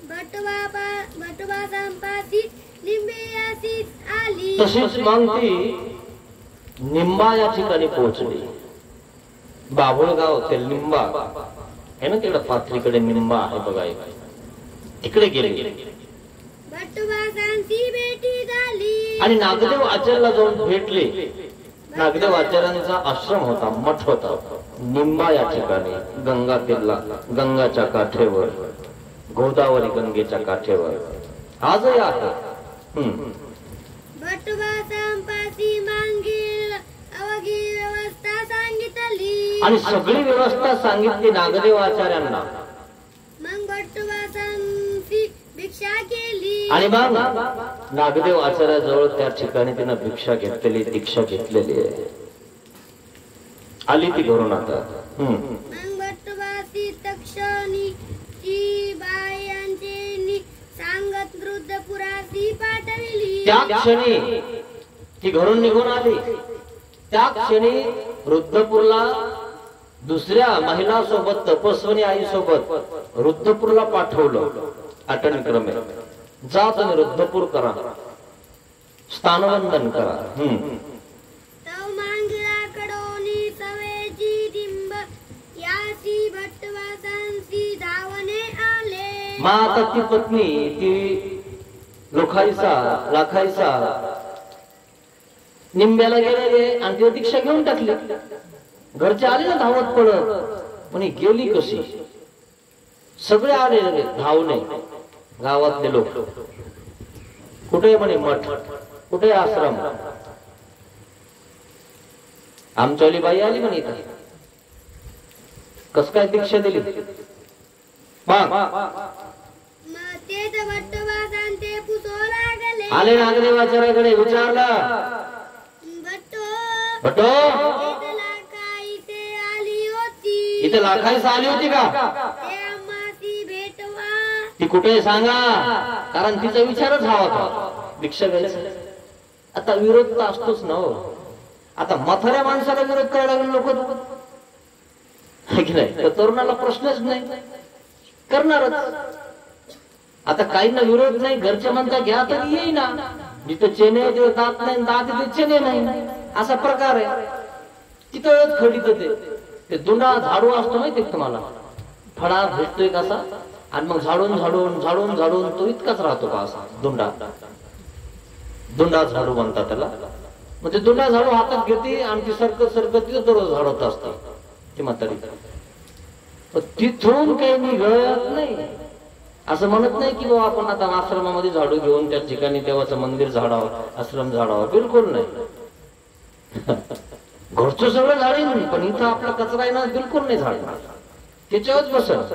भटवा संपाती निंबियासी आली. तशीच मग ती निंबा या ठिकाणी पोहोचली. बाभूळगाव ते निंबा आहे ना, तिकडे पाथरीकडे निंबा आहे बघा, तिकडे गेले. भटवासांची भेटी झाली आणि नागदेव आचार्याला जाऊन भेटले. नागदेव आचार्यांचा आश्रम होता, मठ होता निंबा या ठिकाणी, गंगा किल्ला, गंगाच्या काठेवर, गोदावरी गंगेच्या काठेवर आजही आहे. भटवा संपासी मांगील अवघी व्यवस्था सांगितली आणि सगळी व्यवस्था सांगितली नागदेव आचार्यांना. मग भटवासांची भिक्षा केली आणि मग नागदेव आचार्याजवळ त्या ठिकाणी तिनं भिक्षा घेतलेली, दीक्षा घेतलेली आहे. आली ती घरून आता. मग भटवासी तक्षणी ती बायांचे सांगत वृद्धपुरासी पाठविली. त्या क्षणी ती घरून निघून आली. त्या क्षणी वृद्धपूरला दुसऱ्या महिला सोबत, तपस्विनी आई सोबत वृद्धपूरला पाठवलं. आठवणीक्रमे जा तुम्ही वृद्धपूर करा, स्थानवंदन करा. तव मांगीळाकडोनी सवेची डिंब यासी भटवासांची धावणे आले. मग आता ती पत्नी, ती लाखाईसा निंब्याला गेले आणि तिला दीक्षा घेऊन टाकली. घरचे आले ना धावत पडत, म्हणे गेली कशी. सगळे आले धावणे, गावातले लोक. कुठे म्हणे मठ, कुठे आश्रम. आमच्यावाली बाई आली म्हणे इथं, कस काय दीक्षा दिली. आले नागदेवाचार्याकडे, विचारलं भटो इथे लाखाईस आली होती का, ती कुठे सांगा, कारण तिचा विचारच हा होता दीक्षा घ्यायचा. आता विरोध तर असतोच ना हो. आता म्हाताऱ्या माणसाला विरोध करायला लागले लोक की नाही, तर तरुणाला प्रश्नच नाही, करणारच. आता काहींना विरोध नाही, घरचे म्हणता घ्या तरी येईना. जिथं चेने तिथं दात नाही, दात तिथे चेने नाही, असा प्रकार आहे. तिथं खडीत ते दुंडा झाडू असतो माहिती तुम्हाला, फडा भेटतोय कसा, आणि मग झाडून झाडून झाडून झाडून तो इतकाच राहतो का असा दुंडा. दुंडा झाडू म्हणतात त्याला. मग ते दुंडा झाडू हातात घेते आणि ती सरकत सरकत तिथं दररोज झाडवत असते ती म्हातारी. तिथून काही निघत नाही. असं म्हणत नाही की बाबा आपण आता आश्रमामध्ये झाडू घेऊन त्या ठिकाणी देवाचं मंदिर झाडावं, आश्रम झाडावं, बिलकुल नाही. घरचं सगळं झाडीन, पण इथं आपला कचरा आहे ना, बिलकुल नाही झाडणार, त्याच्यावरच बसत.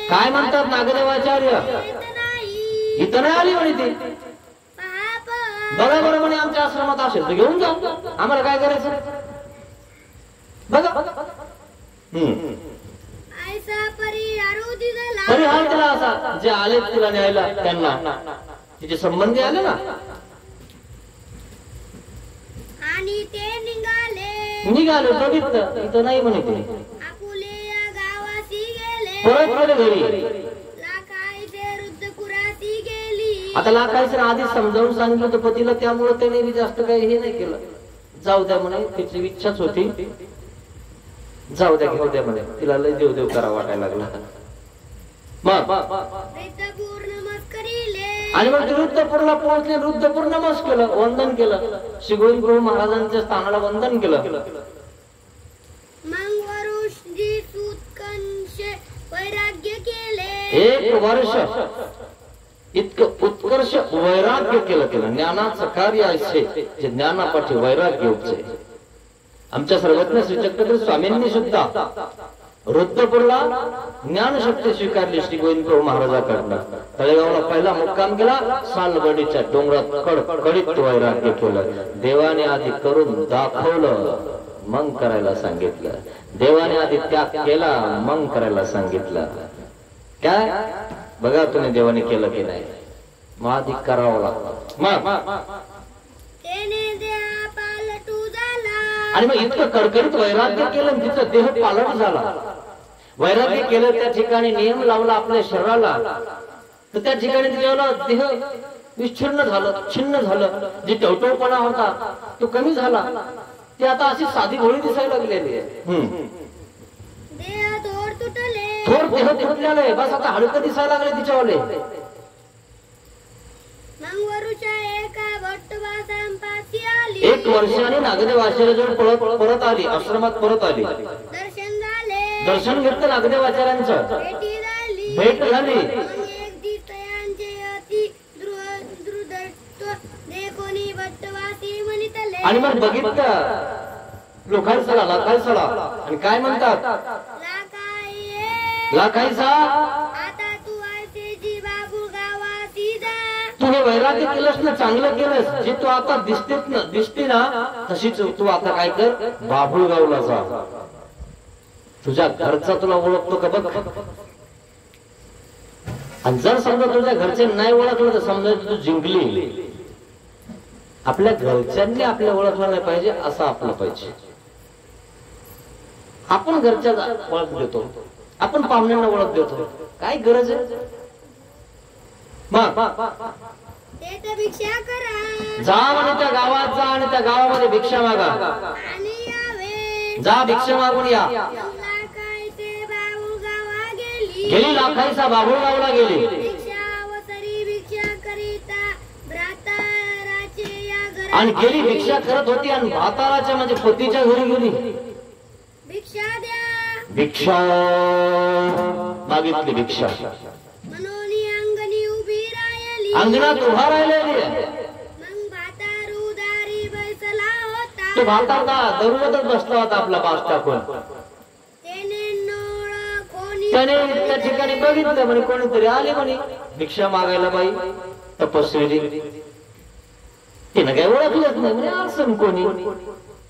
काय म्हणतात नागदेवाचार्य, इथं नाही आली म्हणे ती. बघा बरं म्हणे, आमच्या आश्रमात असेल तर घेऊन जा, आम्हाला काय करायचं बघा. परिहार दिला असा, जे आले तिला न्यायला, त्यांना तिचे संबंधी आले ना, आणि ते निघाले. बघितलं इथं नाही म्हणे ते, आपुलेया गावासी गेले, परत गेले घरी. लाखाईचे वृद्धपुरासी गेली. आता लाखाईचं आधीच समजावून सांगितलं होतं पतीला, त्यामुळे त्याने जास्त काही हे नाही केलं. जाऊ द्या म्हणे, तिची इच्छाच होती, जाऊ द्या घेऊ द्या म्हणे. तिला लय देव देव करा वाटायला लागला. मग आणि मग रुद्रपूरला पोहोचले. रुद्रपूर नमस केलं, वंदन केलं, श्री गोविंद प्रभू महाराजांच्या स्थानाला वंदन केलं. वैराग्य केले. 1 वर्ष इतकं उत्कर्ष वैराग्य केलं. ज्ञानाचं कार्य असे जे ज्ञानापाठी वैराग्य उपजे. आमच्या सर्वज्ञ श्री चक्रधर स्वामींनी सुद्धा रुद्रपूरला ज्ञानशक्ती स्वीकारली श्री गोविंद प्रभू महाराजांकडनं. तळेगावला पहिला मुक्काम केला. सालगडीच्या डोंगरात कडकडीत वैराग्य केलं. देवाने आधी करून दाखवलं, मग करायला सांगितलं. देवाने आधी त्याग केला, मग करायला सांगितलं. काय बघा तुम्ही देवाने केलं की नाही, मग आधी करावं लागतं. आणि मग इतकं कडकडीत वैराग्य केलं, तिचा देह पालट झाला. वैराग्य केलं, त्या ठिकाणी नियम लावला आपल्या शरीराला, तर त्या ठिकाणी तिच्याला देह विच्छिन्न झालं, छिन्न झालं. जी टवटवपणा होता तो कमी झाला. ती आता अशी साधी भोळी दिसायला लागलेली आहे. थोर देह तुटलेलं आहे, बस आता हलकं दिसायला लागले तिच्यावाले. एक वर्षाने नागदेव आचार्याजवळ परत आली, आश्रमात परत आली. दर्शन घेतलं नागदेवाचार्यांचं, भेट झाली. आणि मग बघितलं लोकांचा लाखायचा. आणि काय म्हणतात, लाखायचा तू हे वैराग्य केलंस ना, चांगलं केलंस. जे तू आता दिसते ना तशीच तू आता काय कर, बाभुळगावला जा. तुझ्या घरचा तुला ओळखतो का बघ. आणि जर समजा तुझ्या घरचे नाही ओळखलं तर समजा तू जिंकली. आपल्या घरच्यांनी आपल्या ओळखलं नाही पाहिजे, असं आपलं पाहिजे. आपण घरच्या ओळख देतो, आपण पाहुण्यांना ओळख देतो. काय गरज आहे. जा म्हणे त्या गावात, जा आणि त्या गावामध्ये भिक्षा मागा. जा भिक्षा मागून या. गेली लाखाईचा बाभुळगावला गेली. आणि गेली भिक्षा करत होती आणि भाताराच्या म्हणजे पतीच्या घरी गेली. भिक्षा मागितली. भिक्षा अंगणात उभा राहिलेली. तो भातारदा दररोजच बसला होता आपला पास टाकून. त्याने त्या ठिकाणी बघितलं म्हणे कोणीतरी आले म्हणे भिक्षा मागायला. बाई तपस्वी, तिनं काय ओळखलंच नाही म्हणे असं कोणी.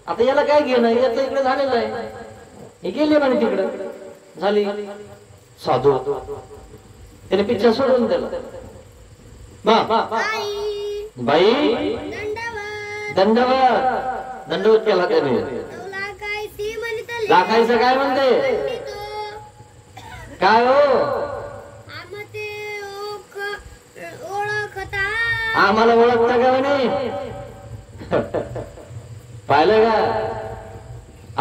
आता याला काय घेणं, याचं इकडे झालेलं आहे. हे गेले म्हणे तिकडे, झाली साधू. त्याने पिच्छा सोडून दिला. बाई दंडवत दंडवत केला त्याने. लाखायचं काय म्हणते, काय हो आम्हाला ओळखता का म्हणे. पाहिलं का,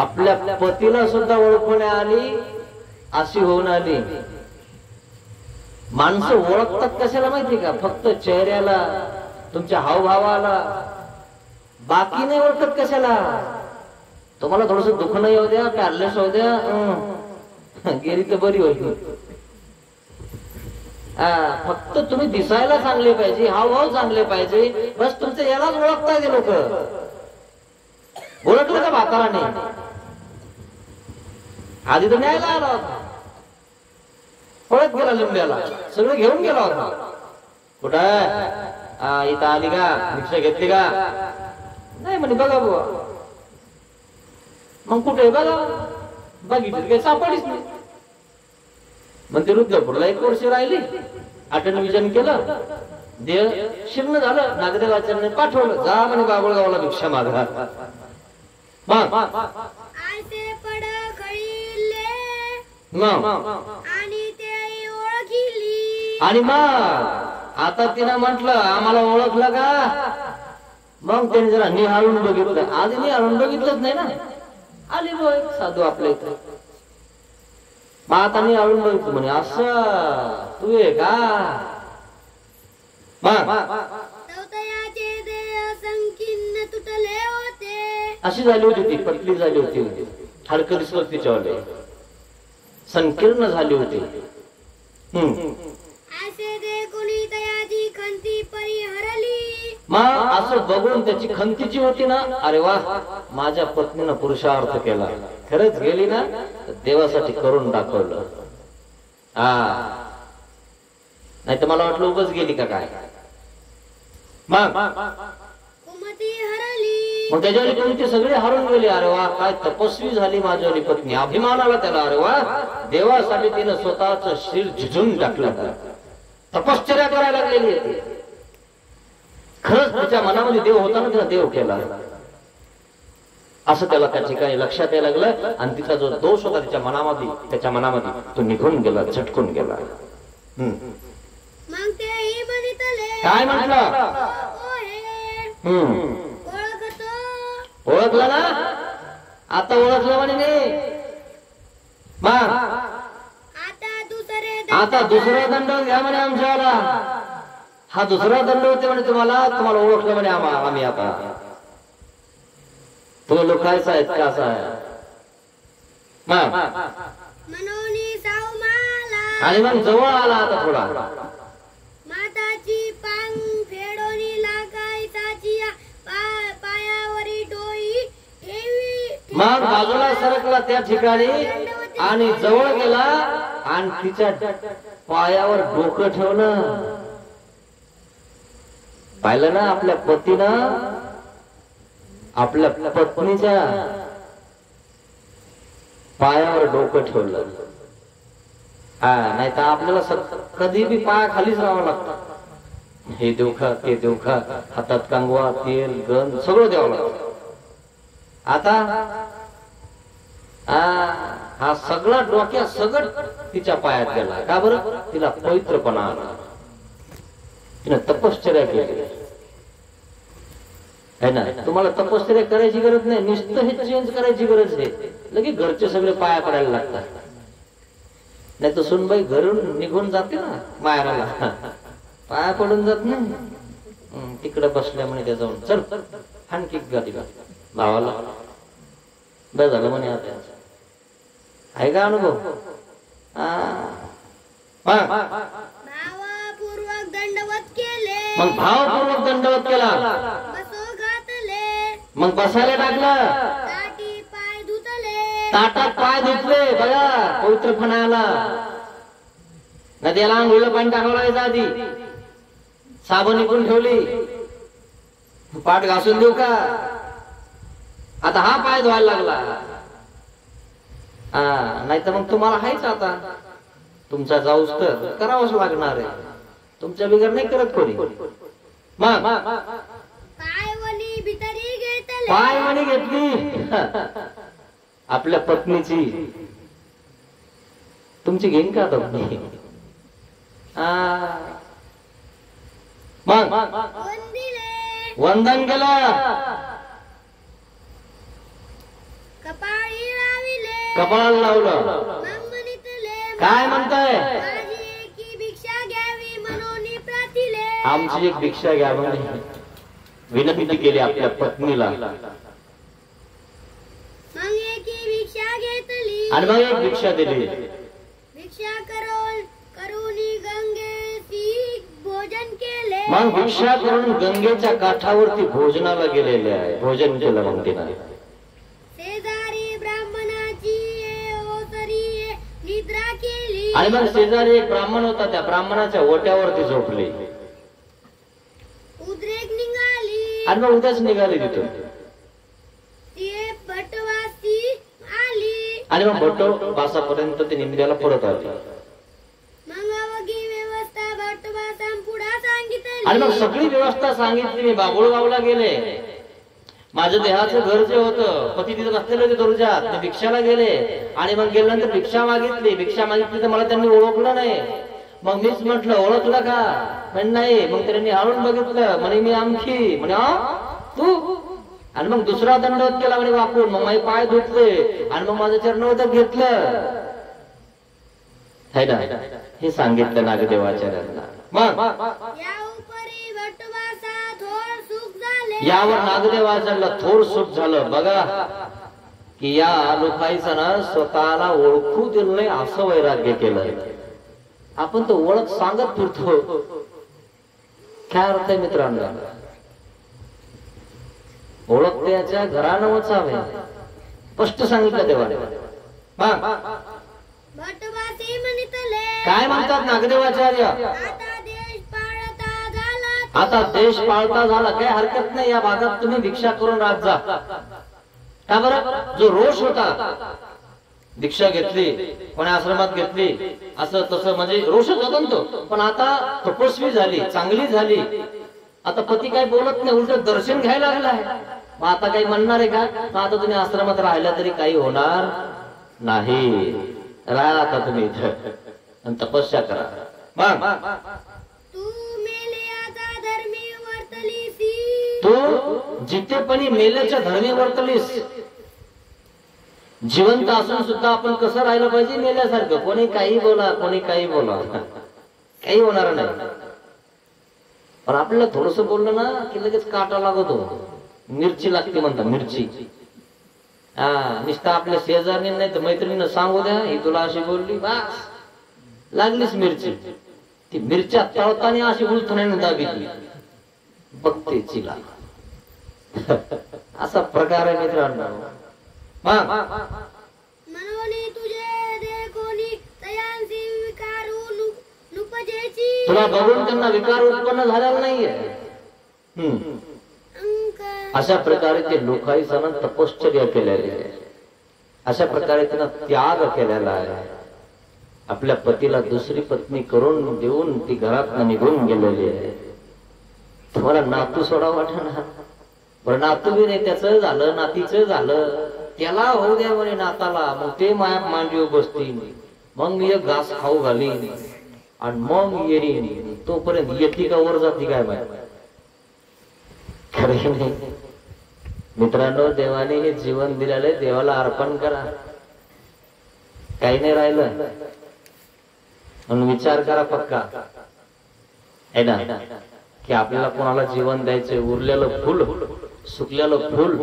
आपल्या पतीला सुद्धा ओळखण्या आली अशी होऊन आली. माणसं ओळखतात कशाला माहिती का, फक्त चेहऱ्याला, तुमच्या हावभावाला, बाकी नाही ओळखत कशाला. तुम्हाला थोडस दुःख नाही होऊ द्या, पॅरलेस होऊ द्या, गेली तर बरी होईल. फक्त तुम्ही दिसायला चांगले पाहिजे, हावभाव चांगले पाहिजे, बस तुमचं यालाच ओळखताय ते लोक. ओळखलं का भाताराने, आधी तर न्यायला आला होता, पळत गेला लिंब्याला, सगळं घेऊन गेला होता. कुठं इथं आली का, भिक्षा घेतली का, नाही म्हणे बघा बुवा. मग कुठे बघा, बघितली काही सापडीच नाही. मग ते रुद्रपूरला 1 वर्ष राहिली, अटन विजन केलं, देह शिर्ण झालं. नागदेवाचार्याने पाठवलं, जा म्हणे बाबुळगावला भिक्षा मागा. आणि मग आता तिनं म्हटलं आम्हाला ओळखलं का, मग त्याने जरा निहाळून बघितलं. आधी निहाळून बघितलंच नाही ना, आली बघ एक साधू आपल्या इथं. मग आता निहाळून बघितलं म्हणे, असं तू आहे का? तवतयाचे देह संकीर्ण तुटले होते. अशी झाली होती ती, पतली झाली होती, हाडकं दिसत तिच्यावर, संकीर्ण झाली होती. असे दे कोणी तयाची खंती परिहरली. मग असं बघून त्याची खंतीची होती ना, अरे वा, माझ्या पत्नीनं पुरुषार्थ केला, खरंच गेली ना देवासाठी करून दाखवलं. हा, नाही तर मला वाटलं उगाच गेली का काय. मग कुमती हरली. मग त्याच्यावर कोणती सगळी हरून गेली. अरे वा, काय तपस्वी झाली माझी पत्नी. अभिमान आला त्याला. अरे वा, देवासाठी तिनं स्वतःच शिर झिजून टाकलं, तपश्चर्या करायला लागलेली आहे. खरंच तिच्या मनामध्ये देव होता ना, तिला देव केला असं त्याला त्या ठिकाणी लक्षात यायला लागलं. आणि तिचा जो दोष होता तिच्या मनामध्ये, त्याच्या मनामध्ये तो निघून गेला, झटकून गेला. मग तेही म्हणितले. काय म्हटलं? ओळखतो. ओळखलं ना, आता ओळखलं म्हणे नाही. मग आता दुसरा दंड घ्या म्हणे आमच्याला. हा दुसरा दंड होते म्हणे तुम्हाला ओळखलं म्हणे आम्ही. आता तो लोकायचा आहे का असा आहे. मग आणि मग जवळ आला आता थोडा. माताची पांग फेडोनी लागायची पायावरी डोई ठेवी. मग बाजूला सरकला त्या ठिकाणी आणि जवळ गेला आणि तिच्या पायावर डोकं ठेवलं. पाहिलं ना, आपल्या पतीनं आपल्या पत्नीच्या पायावर डोकं ठेवलं. हा, नाही तर आपल्याला कधी बी पाया खालीच राहावं लागतं. हे देऊ खा, ते देऊ खा, हातात कंगवा, तेल, गंध सगळं द्यावं लागतं. आता हा सगळा डोक्या सगळं तिच्या पायात गेला. का बरं? तिला पवित्रपणा आला, तिने तपश्चर्या केली है ना. तुम्हाला तपश्चर्या करायची गरज नाही, नुसतं हे चेंज करायची गरज आहे. लगेच घरचे सगळे पाया पडायला लागतात. नाही तर सुनबाई घरून निघून जाते ना माहेराला, पाया पडून जात नाही. तिकडे बसल्या म्हणे त्या जाऊन, चल आणखी गाडी भावाला बस झालं म्हणे. आता आहे का अनुभव? भावपूर्वक दंडवत केले. मग भावपूर्वक दंडवत केला. बसो घातले. मग बसायला टाकलं. ताटी पाय धुतले. ताटात पाय धुतले. बघा, पवित्रपणा आला. नदीला आंघोळीला पाणी टाकावं लागायचं आधी. साबण निघून ठेवली. पाठ घासून देऊ का? आता हा पाय धुवायला लागला. नाही तर मग तुम्हाला हायच आता. तुमचा जाऊस तर करावंच लागणार आहे. तुमच्या बिगर नाही करत कोणी. मग पायवणी भितरी घेतले. पायवणी घेतली आपल्या पत्नीची. तुमची घेईन का तुम्ही? मग वंदन केलं. कपाळी लाविले. कपाळाला लावलं. मग म्हणितले. काय म्हणताय? माझी की भिक्षा घ्यावी म्हणून प्रार्थिले. आमची एक भिक्षा घ्या म्हणून विनंती केली आपल्या पत्नीला. मग एकी भिक्षा घेतली. आणि मग एक भिक्षा दिली. भिक्षा करून गंगेची भोजन केले. मग भिक्षा करून गंगेच्या काठावरती भोजनाला गेलेले आहे. भोजन केलं मग तिनं. शेजारी ब्राह्मणाची ओसरी निद्रा केली. आणि मग शेजारी एक ब्राह्मण होता, त्या ब्राह्मणाच्या ओट्यावरती झोपले. उद्रेक निघाली. आणि मग उद्याच निघाली तिथून. ते भटवासी आली. आणि मग भटवासापर्यंत ती निमऱ्याला परत आली. मग अवघी व्यवस्था भटवासां पुढा सांगितली. आणि मग सगळी व्यवस्था सांगितली. मी बाबुळगावला गेले. माझं देहाचं घर जे होतं, पती तिथं बसलेले होते दरुजात, ते भिक्षाला गेले. आणि मग गेल्यानंतर भिक्षा मागितली तर मला त्यांनी ओळखलं नाही. मग मीच म्हटलं, ओळखलं का? म्हणे नाही. मग त्यांनी हाळून बघितलं. म्हणे मी आमची. म्हणे तू आणि मग दुसरा दंडवत केला म्हणे वाकून, मग माझे पाय धुतले आणि मग माझं चरणोदक घेतलं है ना. हे सांगितलं नागदेवाचार्यांना. मग यावर नागदेवाचार्याला थोर सुख झालं. बघा की या लोकांचं ना स्वतःला ओळखू दिलं नाही असं वैराग्य केलं. आपण तो ओळख सांगत फिरतो, काय अर्थ आहे मित्रांनो? ओळख त्याच्या घरानं वचावे, स्पष्ट सांगितलं देवाने. काय म्हणतात नागदेवाचार्य? आता देश पाळता झाला, काही हरकत नाही, या भागात तुम्ही भिक्षा करून राहत जा. का बरं? जो रोष होता, दीक्षा घेतली कोणी आश्रमात घेतली असं तसं, म्हणजे रोषच होता तो. पण आता तपस्वी झाली, चांगली झाली, आता पती काय बोलत नाही, उलट दर्शन घ्यायला लागलाय. मग आता काही म्हणणार आहे का? आता तुम्ही आश्रमात राहिला तरी काही होणार नाही, राहा आता तुम्ही इथं आणि तपस्या करा. तू जितेपणी मेल्याच्या धर्मी वर्तलीस. जिवंत असून सुद्धा आपण कसं राहिलं पाहिजे? मेल्यासारखं. कोणी काही बोला, कोणी काही बोला, काही होणार नाही. पण आपल्याला थोडस बोललं ना की लगेच काटा लागतो, मिरची लागते म्हणतात, मिरची. हा, नुसतं आपल्या शेजारी नाही तर मैत्रिणीनं सांगू द्या, ही तुला अशी बोलली, बस लागलीच मिरची. ती मिरच्या तळताना अशी उलथण्याने दाबीली, बघते चिला. असा प्रकार आहे मित्रांनो. तुला बघून त्यांना विकार उत्पन्न झालेला नाहीये. अशा प्रकारे ते लोकांनी तपश्चर्या केलेली आहे, अशा प्रकारे त्यांना त्याग केलेला आहे. आपल्या पतीला दुसरी पत्नी करून देऊन ती घरात निघून गेलेली आहे. तुम्हाला नातू सोडा वाटणार, पण नातू बी नाही, त्याचं झालं, नातीचं झालं, त्याला होऊ द्या म्हणे नाताला. मग ते माया मांडीवर बसतील, मग मी एक घास खाऊ घालीन आणि मग येईन. तोपर्यंत येते का वर जाती काय माहिती? खरं नाही मित्रांनो. देवाने हे जीवन दिलेलं आहे, देवाला अर्पण करा. काही नाही राहिलं म्हणून विचार करा पक्का आहे ना, की आपल्याला कोणाला जीवन द्यायचंय. उरलेलं फुल, सुकलेलं फुल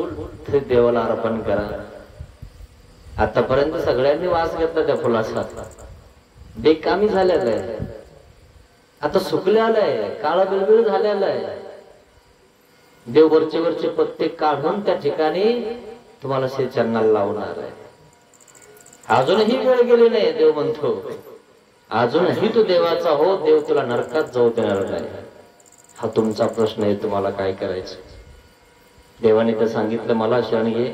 ते देवाला अर्पण करा. आतापर्यंत सगळ्यांनी वास घेतला त्या फुलाचा, बेकामी झालेलं आहे. आता सुकलेलं आहे, काळं बिलबिल झालेलं आहे. देव वरचे वरचे पत्ते काढून त्या ठिकाणी तुम्हाला श्रीचरणाला लावणार आहे. अजूनही वेळ गेली नाही. देव म्हणतो अजूनही तू देवाचा हो, देव तुला नरकात जाऊ देणार नाही. हा तुमचा प्रश्न आहे, तुम्हाला काय करायचं? देवाने तर सांगितलं, मला शरण घे,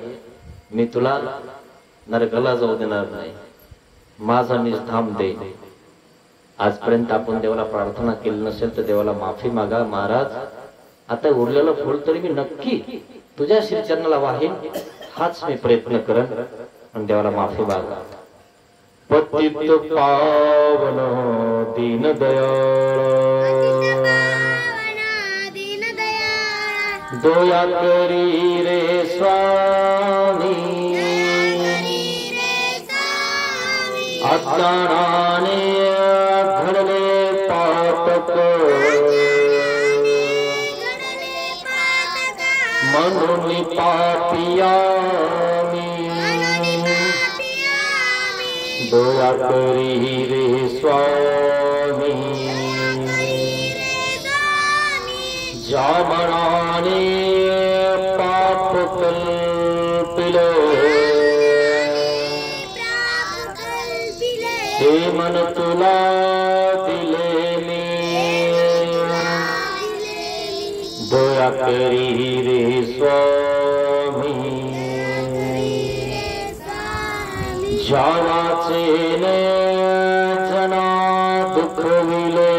मी तुला नरकाला जाऊ देणार नाही, माझा निजधाम दे. आजपर्यंत आपण देवाला प्रार्थना केली नसेल तर देवाला माफी मागा. महाराज, आता उरलेलं फुल तरी मी नक्की तुझ्या श्रीचरणाला वाहीन, हाच मी प्रयत्न करन आणि देवाला माफी मागा. पतित पावन दीन दयाळ, दया करी रे स्वामी, अज्ञानाने घडले पातक, म्हणून पापिया दया करी रे स्वामी. ज्या मनाने पाप कल्पिले, ते मन तुला दिले मी. दया करी रे स्वामी. ज्यावाचेने जना दुखविले,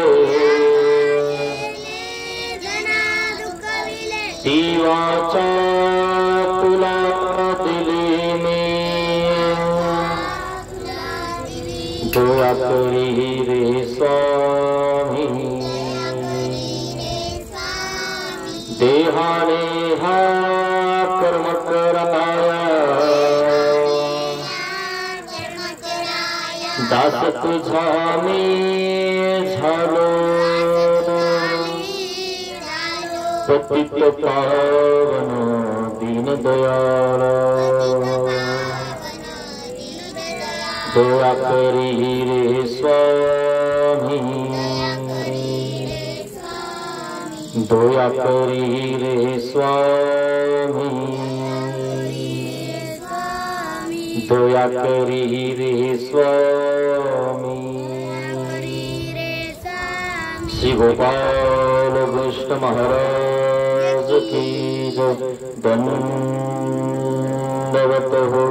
ती वाचा तुला दिली मी. दया करी रे स्वामी. देहाने हा कर्म कराया दास तुझा मी झालो पतित पावन दीन दयाळ दया करी रे स्वामी दया करी रे स्वामी दया करी रे स्वामी श्री गोपाल कृष्ण महाराज की जय दंडवत हो।